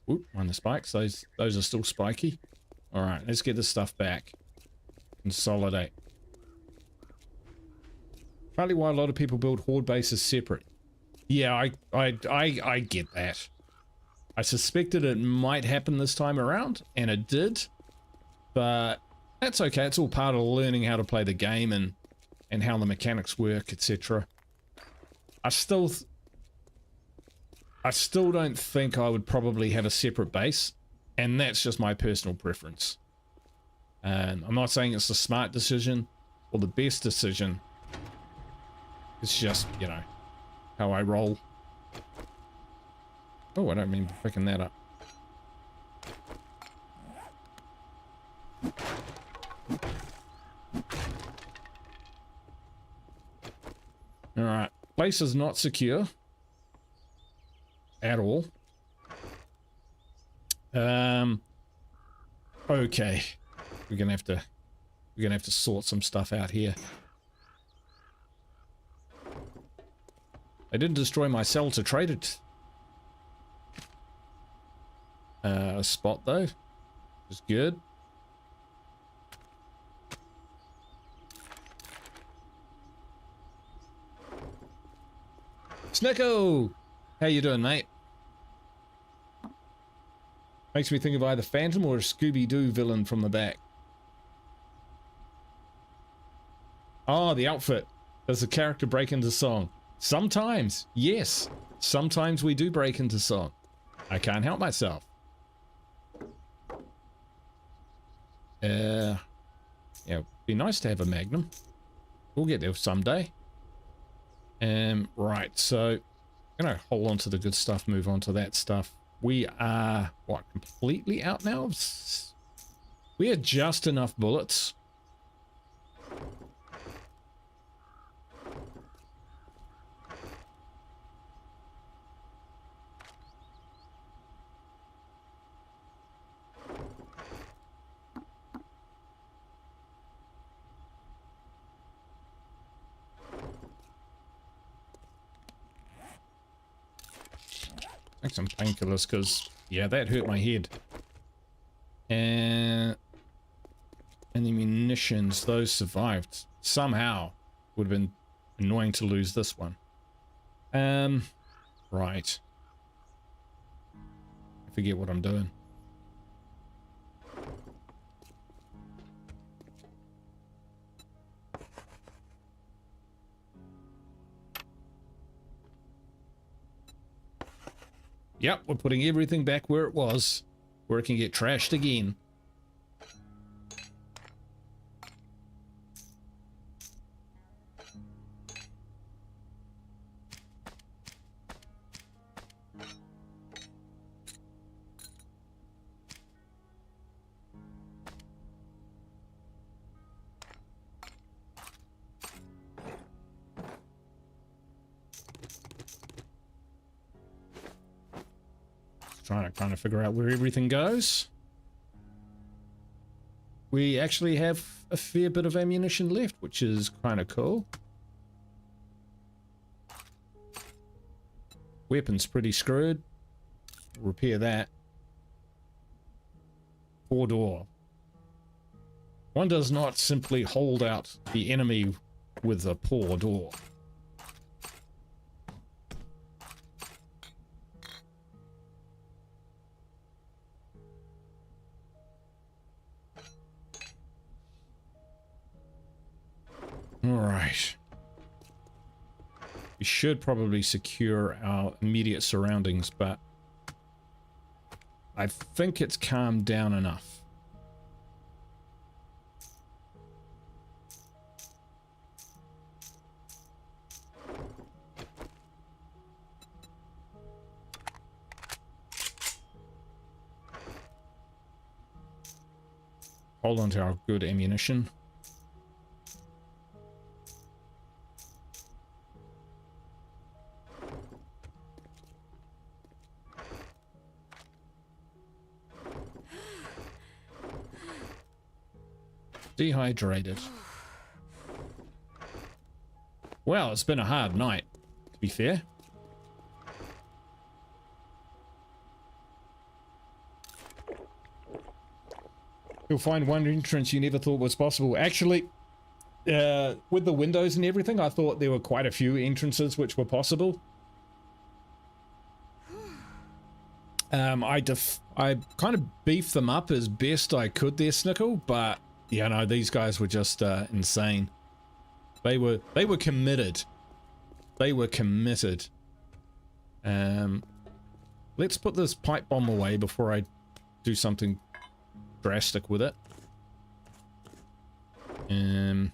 Oop, on the spikes. Those are still spiky. Alright, let's get this stuff back. Consolidate. Partly why a lot of people build horde bases separate. Yeah, I get that. I suspected it might happen this time around, and it did. But that's okay. It's all part of learning how to play the game and how the mechanics work, etc. I still don't think I would probably have a separate base, and that's just my personal preference. I'm not saying it's the smart decision or the best decision. It's just, you know, how I roll. Oh, I don't mean picking that up. Alright, place is not secure. At all. Okay. We're gonna have to sort some stuff out here. I didn't destroy my cell to trade it. Spot though. Is good. Snicko! How you doing, mate? Makes me think of either Phantom or a Scooby-Doo villain from the back. Oh, the outfit. Does the character break into song? Sometimes, yes. Sometimes we do break into song. I can't help myself. Yeah, it'd be nice to have a Magnum. We'll get there someday. Right, so I'm gonna hold on to the good stuff, move on to that stuff. We are, what, completely out now? We had just enough bullets. Take some painkillers, because, yeah, that hurt my head. And the munitions, those survived. Somehow. Would have been annoying to lose this one. Right. I forget what I'm doing. Yep, we're putting everything back where it was, where it can get trashed again. Trying to kind of figure out where everything goes. We actually have a fair bit of ammunition left, which is kind of cool. Weapon's pretty screwed. Repair that. Poor door. One does not simply hold out the enemy with a poor door. Alright. We should probably secure our immediate surroundings, but I think it's calmed down enough. Hold on to our good ammunition. Dehydrated. Well, it's been a hard night, to be fair. You'll find one entrance you never thought was possible. Actually, with the windows and everything, I thought there were quite a few entrances which were possible. I kind of beefed them up as best I could there, Snickle, but yeah, no, these guys were just insane. They were committed. They were committed. Let's put this pipe bomb away before I do something drastic with it. I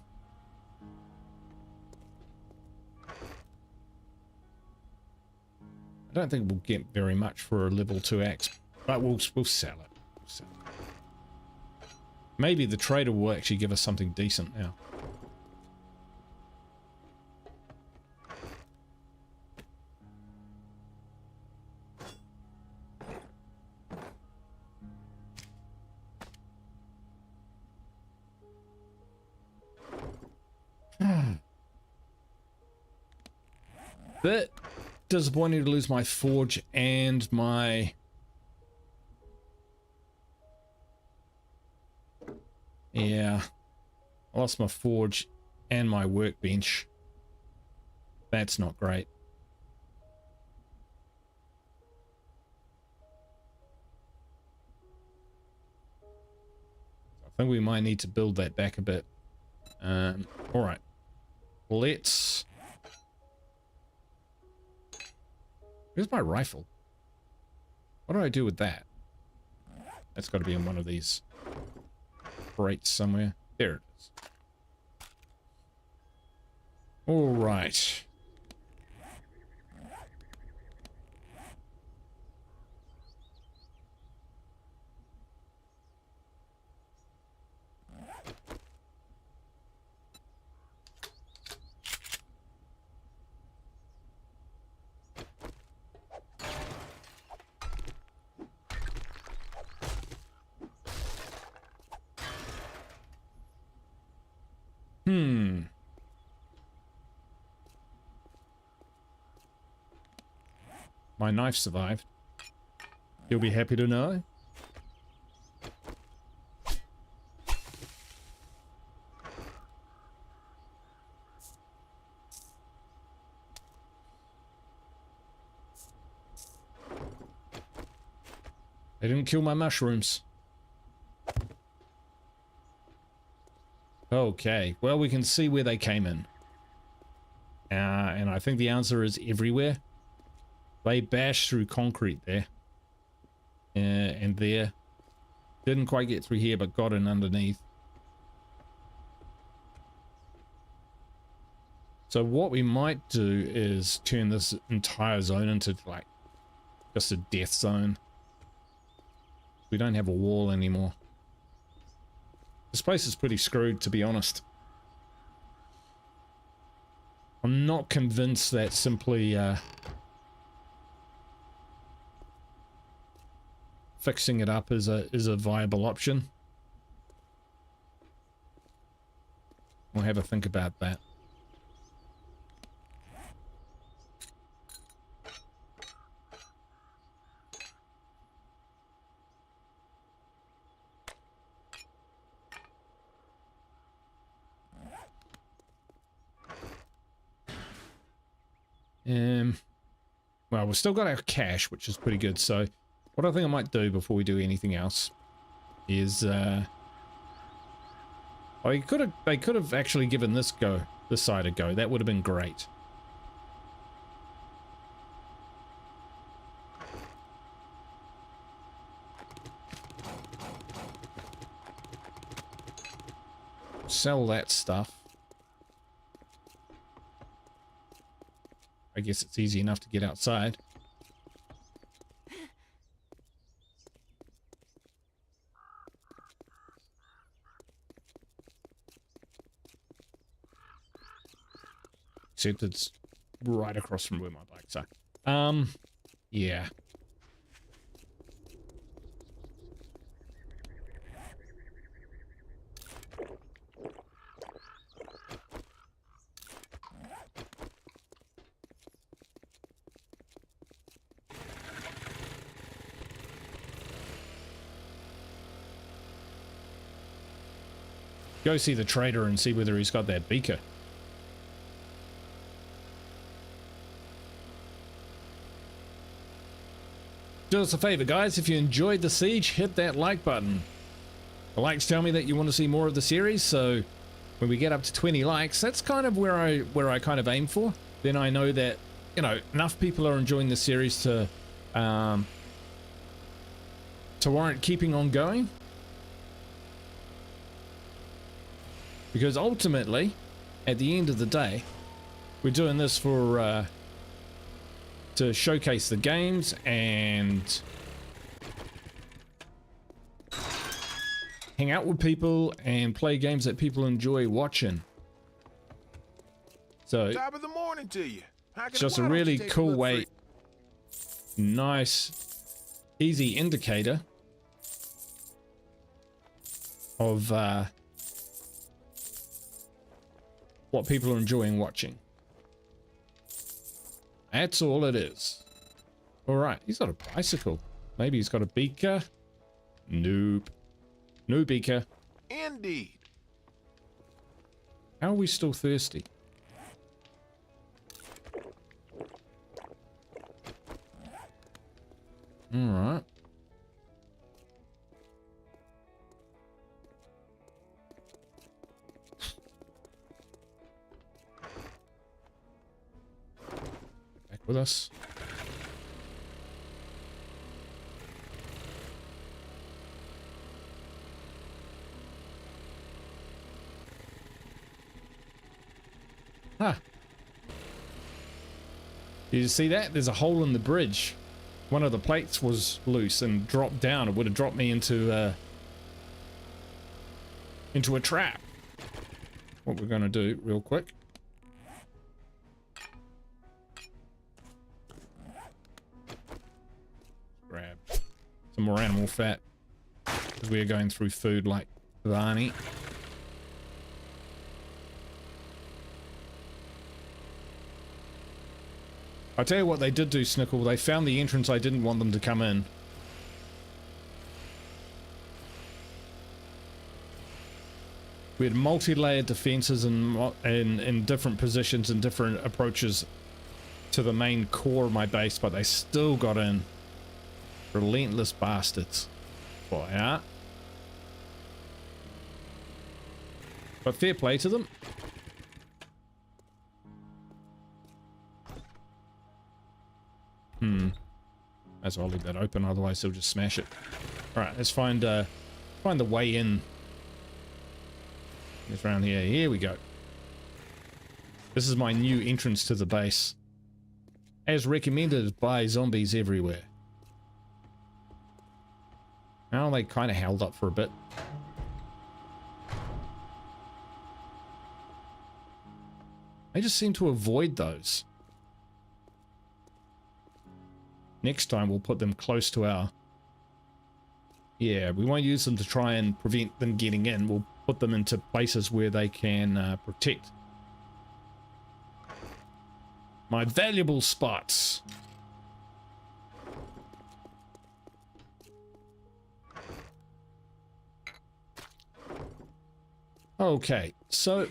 don't think we'll get very much for a level 2 axe, but we'll sell it. We'll sell it. Maybe the trader will actually give us something decent now. Bit disappointing to lose my forge and my... Yeah, I lost my forge and my workbench. That's not great. I think we might need to build that back a bit. All right, let's... Where's my rifle? What do I do with that? That's got to be in one of these crates somewhere. There it is. All right. My knife survived. You'll be happy to know. They didn't kill my mushrooms. Okay, well, we can see where they came in. And I think the answer is everywhere. They bashed through concrete there. And there. Didn't quite get through here, but got in underneath. So what we might do is turn this entire zone into, like, just a death zone. We don't have a wall anymore. This place is pretty screwed, to be honest. I'm not convinced that simply fixing it up is a viable option. We'll have a think about that. Well, we've still got our cash, which is pretty good. So what I think I might do before we do anything else is, oh, they could have actually given this side a go. That would have been great. Sell that stuff. I guess it's easy enough to get outside. Except it's right across from where my bikes are. Yeah. Go see the trader and see whether he's got that beaker. Do us a favor, guys. If you enjoyed the siege, hit that like button. The likes tell me that you want to see more of the series, so when we get up to 20 likes, that's kind of where I kind of aim for. Then I know that, you know, enough people are enjoying the series to warrant keeping on going. Because ultimately, at the end of the day, we're doing this for to showcase the games and hang out with people and play games that people enjoy watching. So Top of the morning to you. it's just a really cool way, nice, easy indicator of what people are enjoying watching. That's all it is. All right, he's got a bicycle. Maybe he's got a beaker. Nope. No beaker. Indeed. How are we still thirsty? All right. Back with us. Huh. Did you see that? There's a hole in the bridge. One of the plates was loose and dropped down. It would have dropped me into a trap. What we're going to do real quick. Grab some more animal fat because we are going through food like Varney. I tell you what they did do, Snickle. They found the entrance I didn't want them to come in. We had multi-layered defenses in different positions and different approaches to the main core of my base, but they still got in. Relentless bastards. Boy, yeah. But fair play to them. Might as well leave that open, otherwise they'll just smash it. Alright, let's find the way in. It's around here. Here we go. This is my new entrance to the base. As recommended by zombies everywhere. Now they kind of held up for a bit. They just seem to avoid those. Next time we'll put them close to our... Yeah, we won't use them to try and prevent them getting in. We'll put them into places where they can protect my valuable spots. Okay, so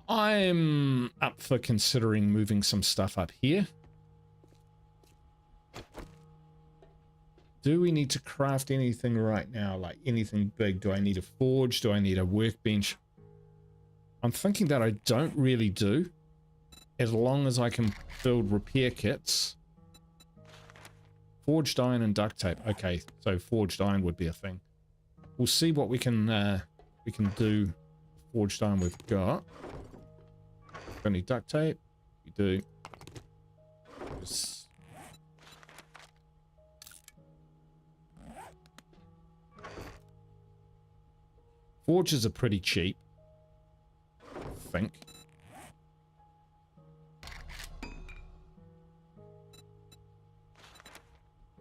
I'm up for considering moving some stuff up here. Do we need to craft anything right now? Like anything big? Do I need a forge? Do I need a workbench? I'm thinking that I don't really do. As long as I can build repair kits. Forged iron and duct tape. Okay, so forged iron would be a thing. We'll see what we can do. Forged iron we've got. Don't need duct tape. We do. Just forges are pretty cheap, I think.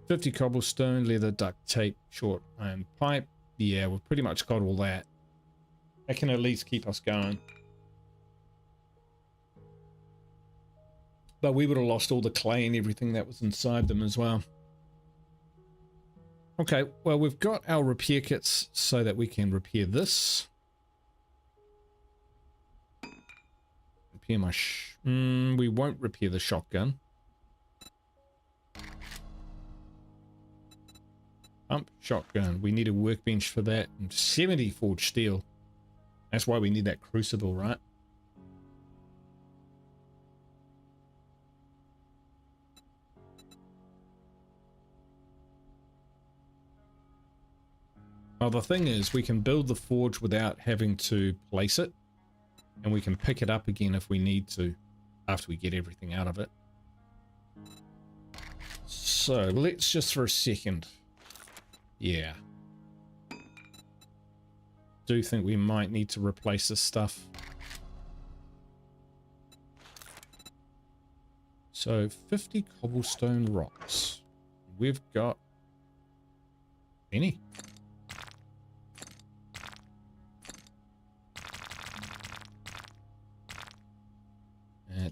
$50 cobblestone, leather, duct tape, short iron pipe. Yeah, we've pretty much got all that. That can at least keep us going. But we would have lost all the clay and everything that was inside them as well. Okay, well, we've got our repair kits so that we can repair this. Repair my we won't repair the shotgun. Pump, shotgun. We need a workbench for that. And 70 forged steel. That's why we need that crucible, right? Well, the thing is, we can build the forge without having to place it. And we can pick it up again if we need to, after we get everything out of it. So, let's just for a second. Yeah. Do think we might need to replace this stuff. So, 50 cobblestone rocks. We've got any.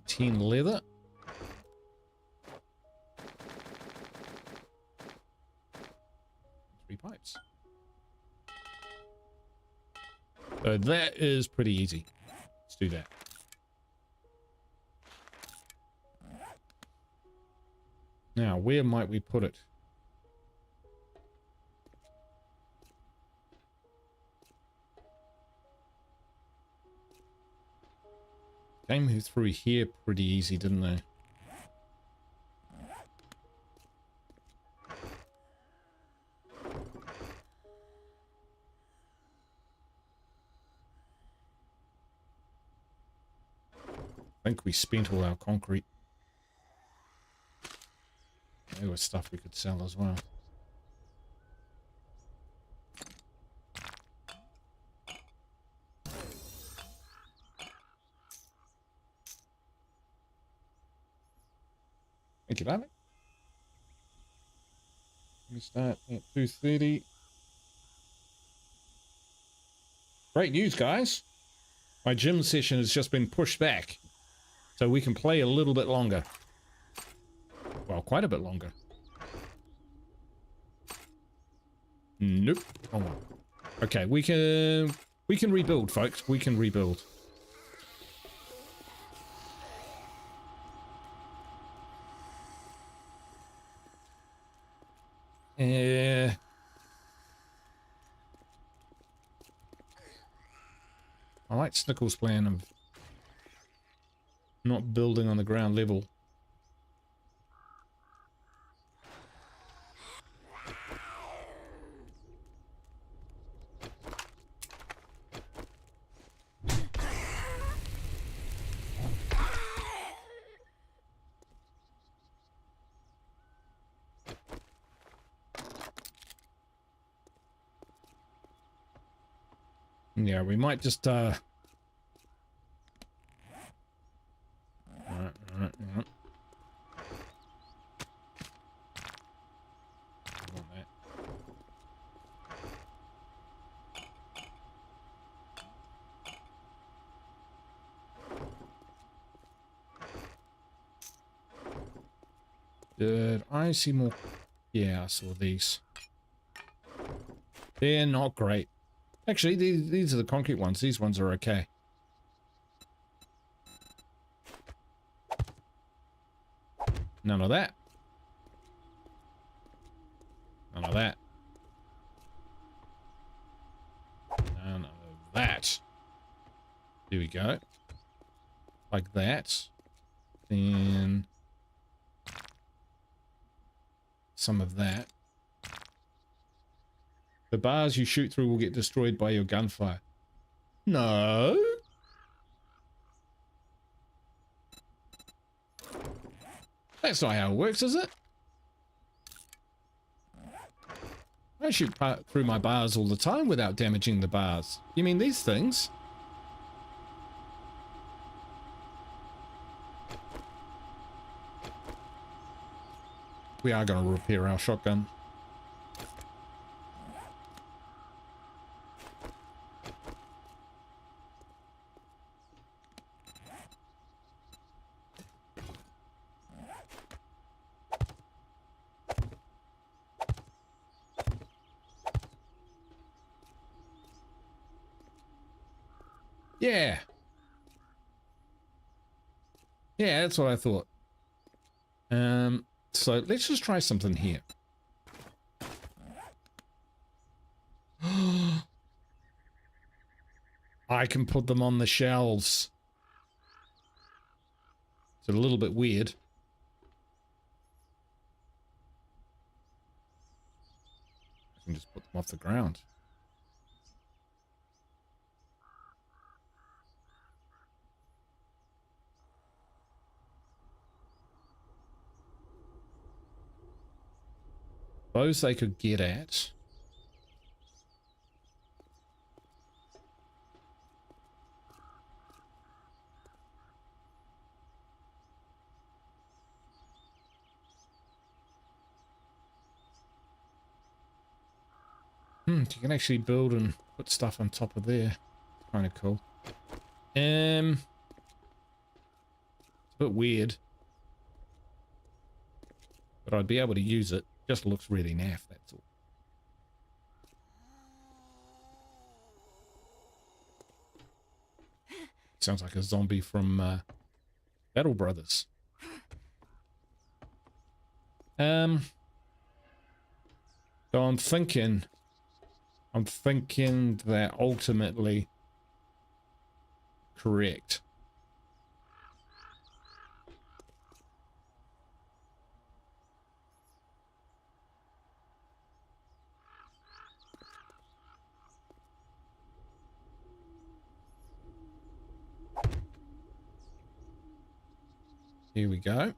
10 leather. 3 pipes. So that is pretty easy. Let's do that. Now, where might we put it? Came through here pretty easy, didn't they? I think we spent all our concrete. There was stuff we could sell as well. Thank you, darling. We start at 2:30. Great news, guys. My gym session has just been pushed back. So we can play a little bit longer. Well, quite a bit longer. Nope. Oh, okay, we can rebuild, folks. We can rebuild. I like Snickle's plan of not building on the ground level. Yeah, we might just Alright. Did I see more? Yeah, I saw these. They're not great. Actually, these are the concrete ones. These ones are okay. None of that. None of that. None of that. There we go. Like that. Then some of that. The bars you shoot through will get destroyed by your gunfire. No. That's not how it works, is it? I shoot through my bars all the time without damaging the bars. You mean these things? We are going to repair our shotgun. Yeah. Yeah, that's what I thought. So let's just try something here. I can put them on the shelves. It's a little bit weird. I can just put them off the ground. Those they could get at. You can actually build and put stuff on top of there. Kind of cool. It's a bit weird. But I'd be able to use it. Just looks really naff, that's all. Sounds like a zombie from Battle Brothers. So I'm thinking that ultimately correct. Here we go.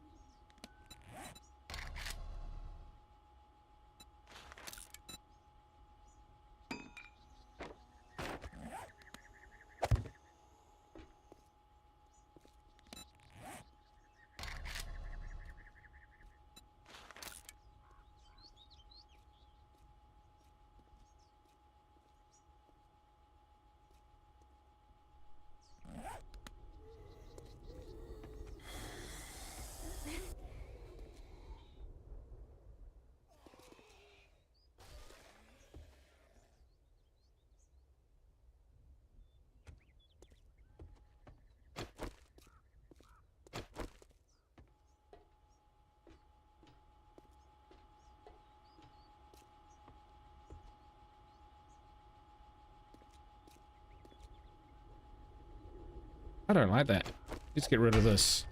I don't like that. Let's get rid of this.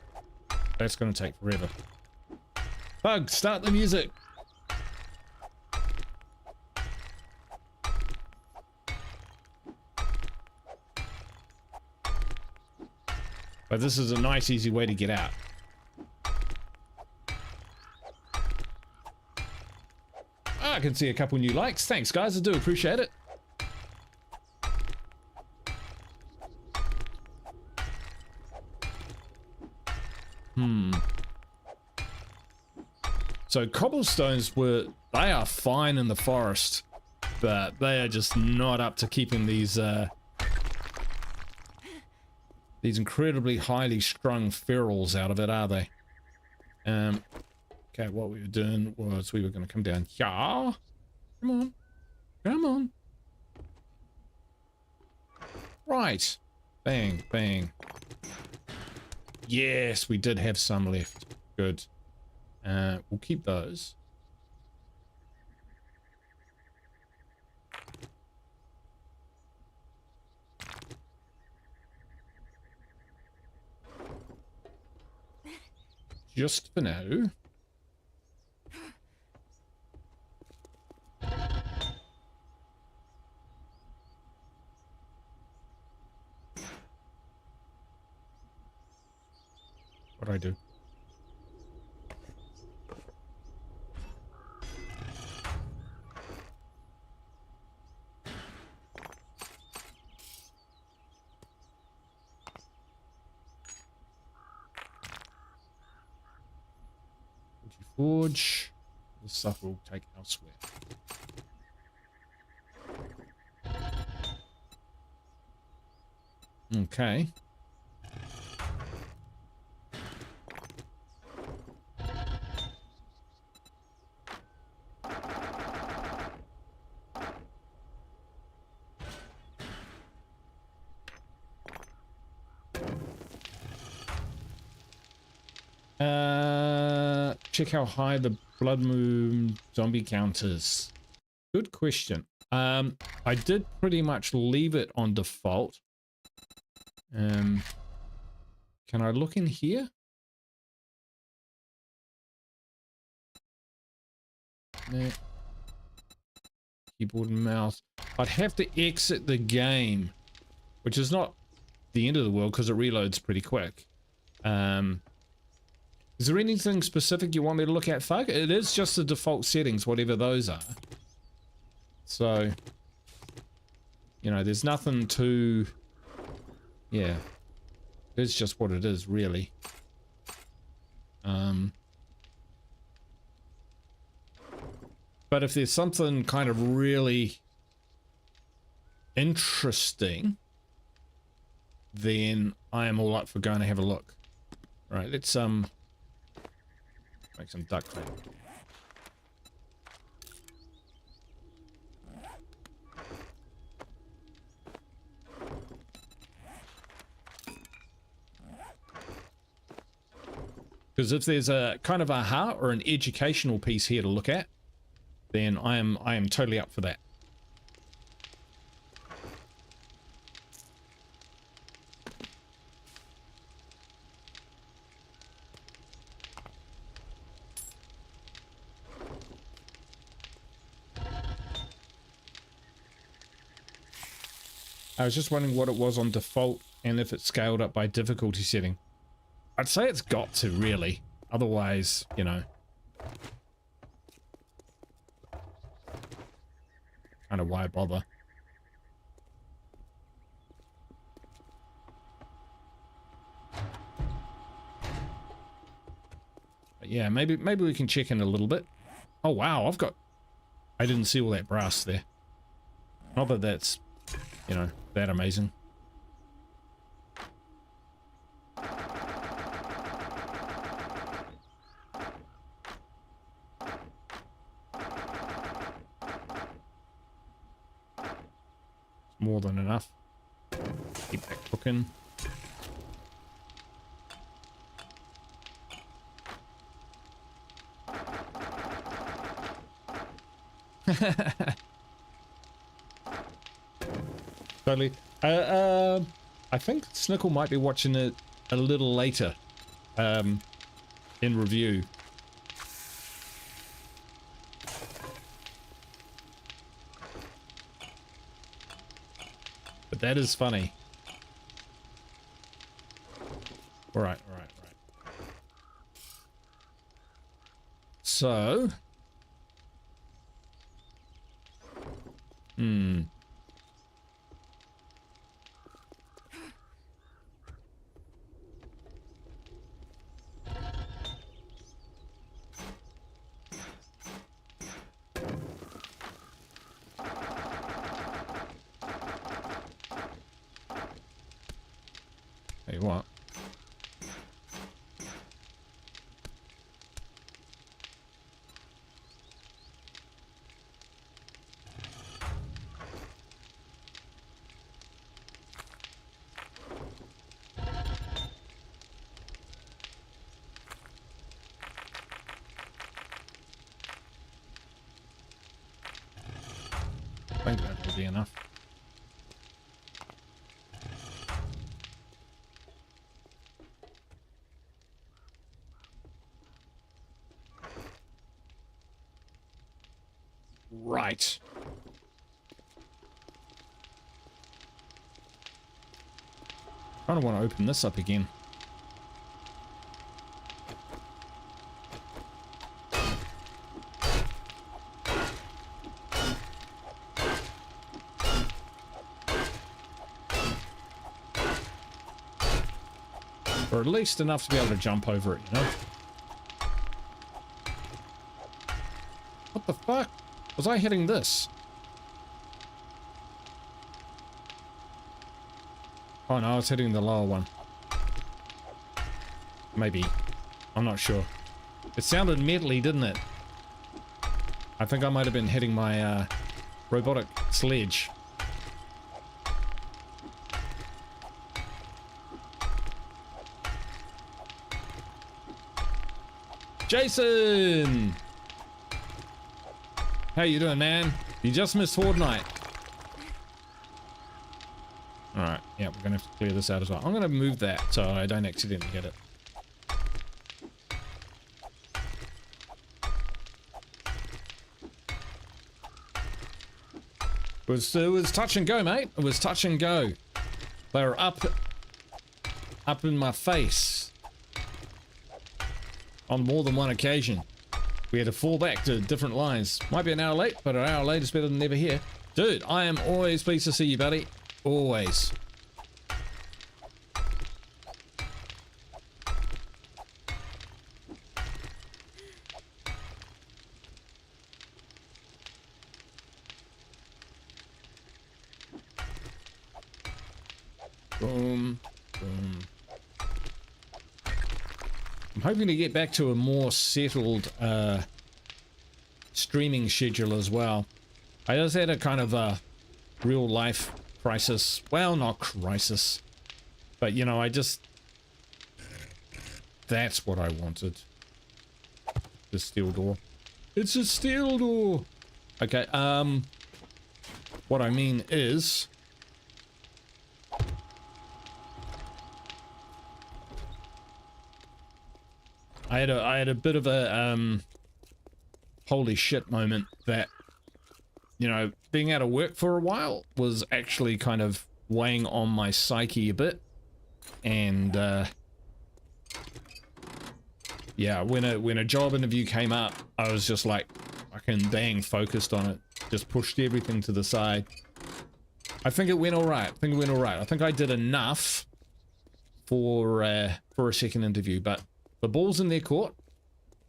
That's going to take forever. Bug, start the music. But this is a nice, easy way to get out. I can see a couple new likes. Thanks, guys. I do appreciate it. So cobblestones they are fine in the forest, but they are just not up to keeping these incredibly highly strung ferals out of it, are they? Okay, what we were doing was we were going to come down here. Come on. Come on. Right. Bang, bang. Yes, we did have some left. Good. We'll keep those. Just for now. What do I do? Forge. This stuff will take elsewhere. Okay. Check how high the blood moon zombie count is. Good question. I did pretty much leave it on default. Can I look in here? No. Keyboard and mouse. I'd have to exit the game, which is not the end of the world because it reloads pretty quick. Is there anything specific you want me to look at, Thug? It is just the default settings, whatever those are. So, you know, there's nothing to... Yeah. It's just what it is, really. But if there's something kind of really interesting, then I am all up for going to have a look. All right, let's make some duct tape. Because if there's a kind of aha or an educational piece here to look at, then I am totally up for that. I was just wondering what it was on default and if it scaled up by difficulty setting. I'd say it's got to, really. Otherwise, you know. Kind of why bother? But yeah, maybe we can check in a little bit. Oh wow, I didn't see all that brass there. Not that that's, you know, that amazing. More than enough. Keep that cooking. Totally. I think Snickle might be watching it a little later, in review. But that is funny. All right. So, hey, what? be enough. Right. I don't want to open this up again. Or at least enough to be able to jump over it, you know? What the fuck? Was I hitting this? Oh no, I was hitting the lower one. Maybe. I'm not sure. It sounded metally, didn't it? I think I might have been hitting my robotic sledge. Jason! How you doing, man? You just missed Horde night. Alright, yeah, we're gonna have to clear this out as well. I'm gonna move that so I don't accidentally hit it. It was touch and go, mate. It was touch and go. They were up in my face on more than one occasion. We had to fall back to different lines. Might be an hour late, but an hour late is better than never here. Dude, I am always pleased to see you, buddy. Always. Boom. Boom. I'm hoping to get back to a more settled streaming schedule as well. I just had a kind of a real life crisis. Well, not crisis, but you know, that's what I wanted. The steel door. It's a steel door. Okay, what I mean is I had a bit of a holy shit moment that, you know, being out of work for a while was actually kind of weighing on my psyche a bit. And yeah, when a job interview came up, I was just like fucking bang focused on it. Just pushed everything to the side. I think it went all right. I think I did enough for a second interview, but the ball's in their court.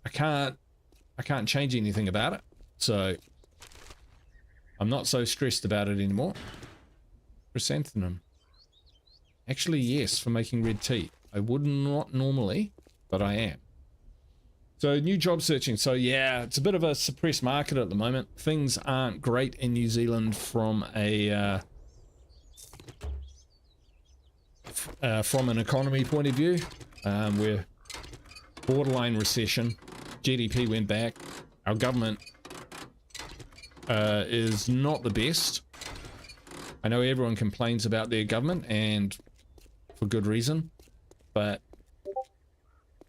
I can't change anything about it. So I'm not so stressed about it anymore. Chrysanthemum. Actually, yes, for making red tea. I would not normally, but I am. So new job searching. So yeah, it's a bit of a suppressed market at the moment. Things aren't great in New Zealand from a from an economy point of view. We're borderline recession. GDP went back. Our government is not the best. I know everyone complains about their government, and for good reason, but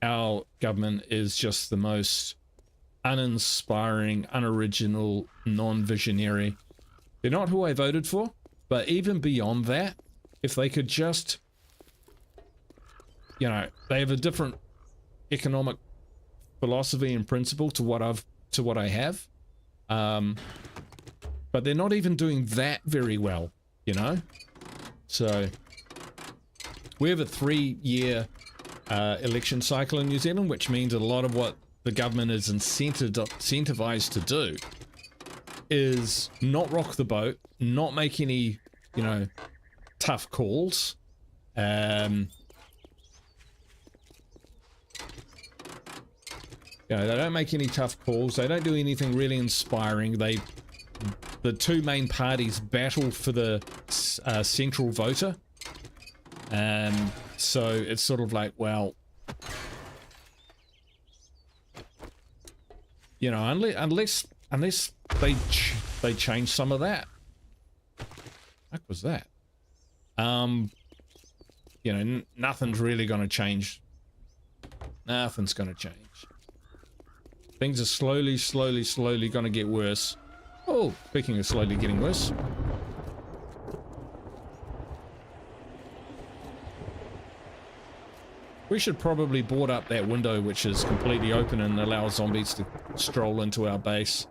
our government is just the most uninspiring, unoriginal, non-visionary. They're not who I voted for, but even beyond that, if they could just, you know, they have a different economic philosophy and principle to what I have, but they're not even doing that very well, you know. So we have a 3-year election cycle in New Zealand, which means a lot of what the government is incentivized to do is not rock the boat, not make any, you know, tough calls. You know, they don't make any tough calls. They don't do anything really inspiring. The two main parties battle for the central voter. So it's sort of like, well, you know, unless they change some of that, What was that? You know, nothing's really going to change. Nothing's going to change. Things are slowly going to get worse. Oh, speaking of slowly getting worse. We should probably board up that window which is completely open and allow zombies to stroll into our base.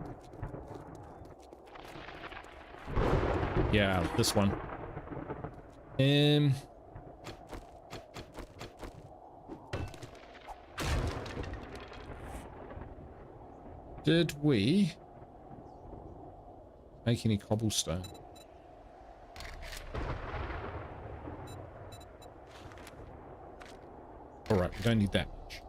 Yeah, this one. Did we make any cobblestone? Alright, we don't need that much.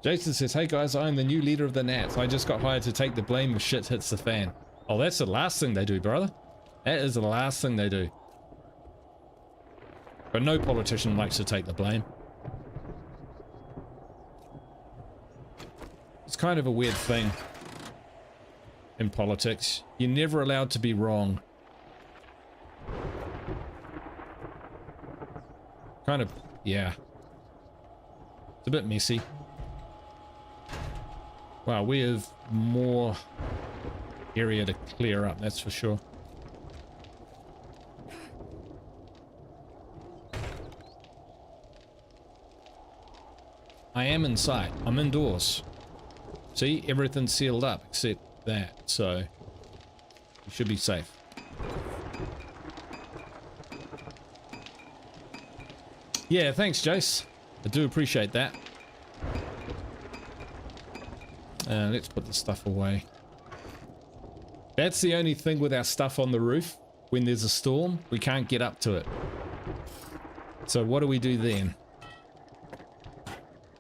Jason says, hey guys, I'm the new leader of the Nats. I just got hired to take the blame if shit hits the fan. Oh, that's the last thing they do, brother. That is the last thing they do. But no politician likes to take the blame. It's kind of a weird thing in politics. You're never allowed to be wrong. Kind of, yeah. It's a bit messy. Wow, we have more area to clear up, that's for sure. I am inside. I'm indoors. See, everything's sealed up except that, so you should be safe. Yeah, thanks, Jace. I do appreciate that. Let's put the stuff away. That's the only thing with our stuff on the roof. When there's a storm, we can't get up to it. So what do we do then?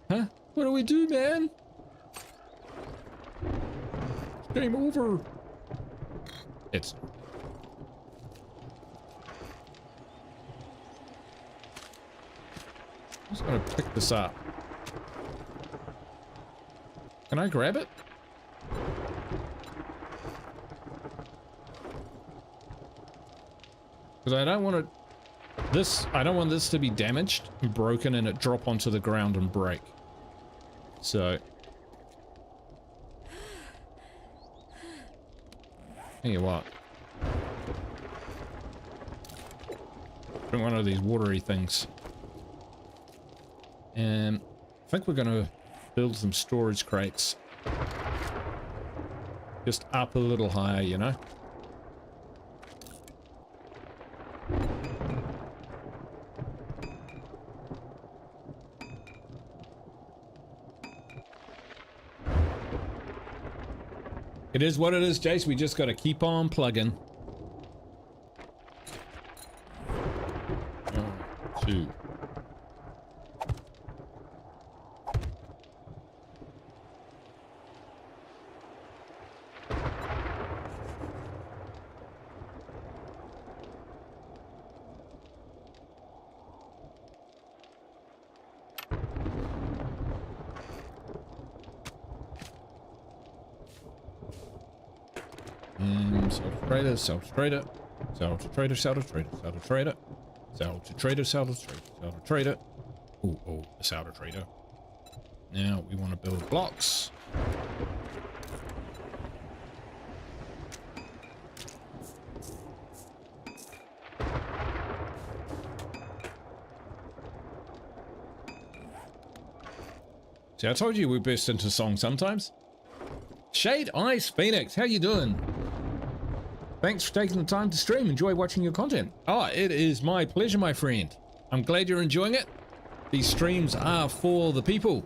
Huh? What do we do, man? Game over. It's... I'm just gonna pick this up. Can I grab it? Because I don't want it... I don't want this to be damaged and broken and it drop onto the ground and break. So... Tell you what. Bring one of these watery things. And I think we're gonna build some storage crates. Just up a little higher, you know? It is what it is, Jace. We just got to keep on plugging. 1, 2. Sell to trader, sell to trader, sell to trader, sell to trader, sell to trader, sell to trader, sell to trader. Oh, sell to trader. Now we want to build blocks. See, I told you we burst into song sometimes. Shade Ice Phoenix, how you doing? Thanks for taking the time to stream. Enjoy watching your content. Oh, it is my pleasure, my friend. I'm glad you're enjoying it. These streams are for the people.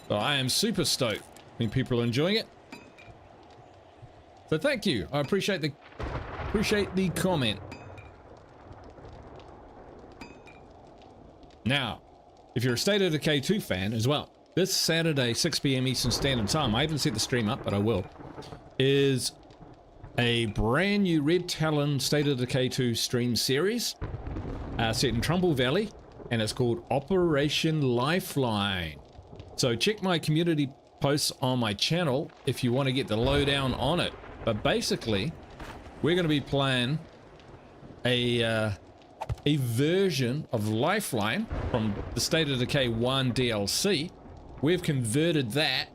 So I am super stoked when people are enjoying it. So thank you. I appreciate the comment. Now, if you're a State of Decay 2 fan as well, this Saturday, 6 PM Eastern Standard Time, I haven't set the stream up, but I will, is a brand new Red Talon State of Decay 2 stream series. set in Trumbull Valley, and it's called Operation Lifeline. So check my community posts on my channel if you want to get the lowdown on it. But basically, we're going to be playing a version of Lifeline from the State of Decay 1 DLC. We've converted that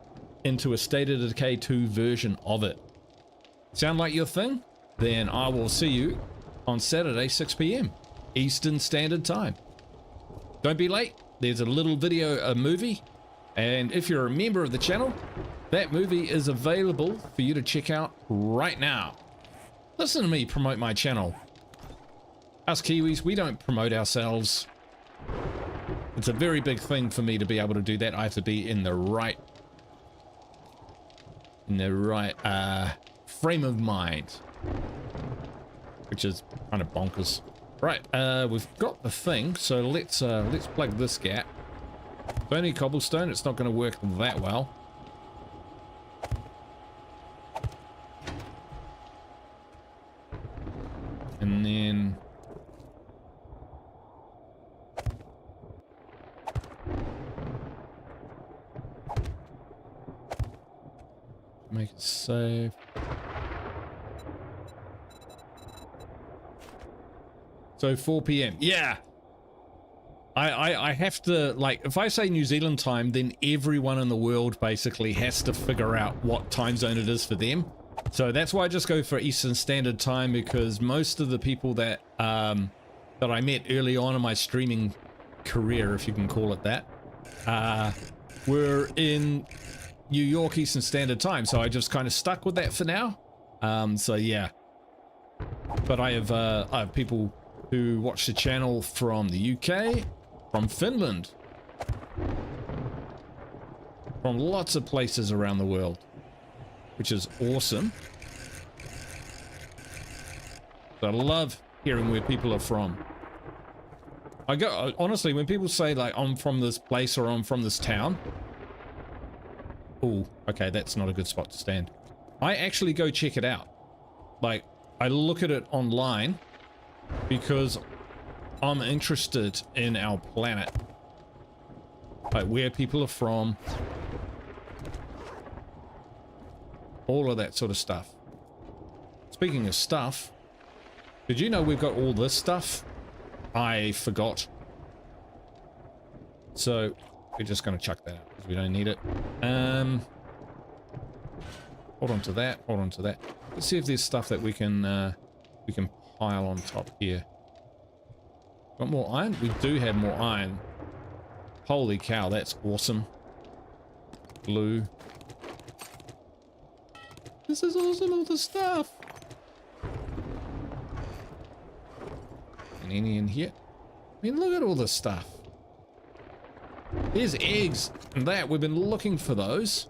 into a State of Decay 2 version of it. Sound like your thing? Then I will see you on Saturday, 6 p.m. Eastern Standard Time. Don't be late. There's a little video, a movie, and if you're a member of the channel, that movie is available for you to check out right now. Listen to me promote my channel. Us Kiwis, we don't promote ourselves. It's a very big thing for me to be able to do that. I have to be in the right frame of mind, which is kind of bonkers. Right, we've got the thing, so let's plug this gap. Only cobblestone, it's not going to work that well. And then make it safe. So 4 p.m. Yeah. I have to, like, if I say New Zealand time, then everyone in the world basically has to figure out what time zone it is for them. So that's why I just go for Eastern Standard Time, because most of the people that that I met early on in my streaming career, if you can call it that, were in New York Eastern Standard Time. So I just kind of stuck with that for now. So yeah. But I have people who watch the channel from the UK, from Finland, from lots of places around the world, which is awesome. I love hearing where people are from. Honestly, when people say like I'm from this place or I'm from this town, oh, okay, that's not a good spot to stand. I actually go check it out. Like, I look at it online because I'm interested in our planet, like where people are from, all of that sort of stuff. Speaking of stuff, did you know we've got all this stuff? I forgot. So we're just going to chuck that out because we don't need it. Hold on to that, hold on to that. Let's see if there's stuff that we can pile on top here. Got more iron? We do have more iron. Holy cow, that's awesome. Blue. This is awesome, all the stuff. And any in here? I mean, look at all this stuff. There's eggs and that. We've been looking for those.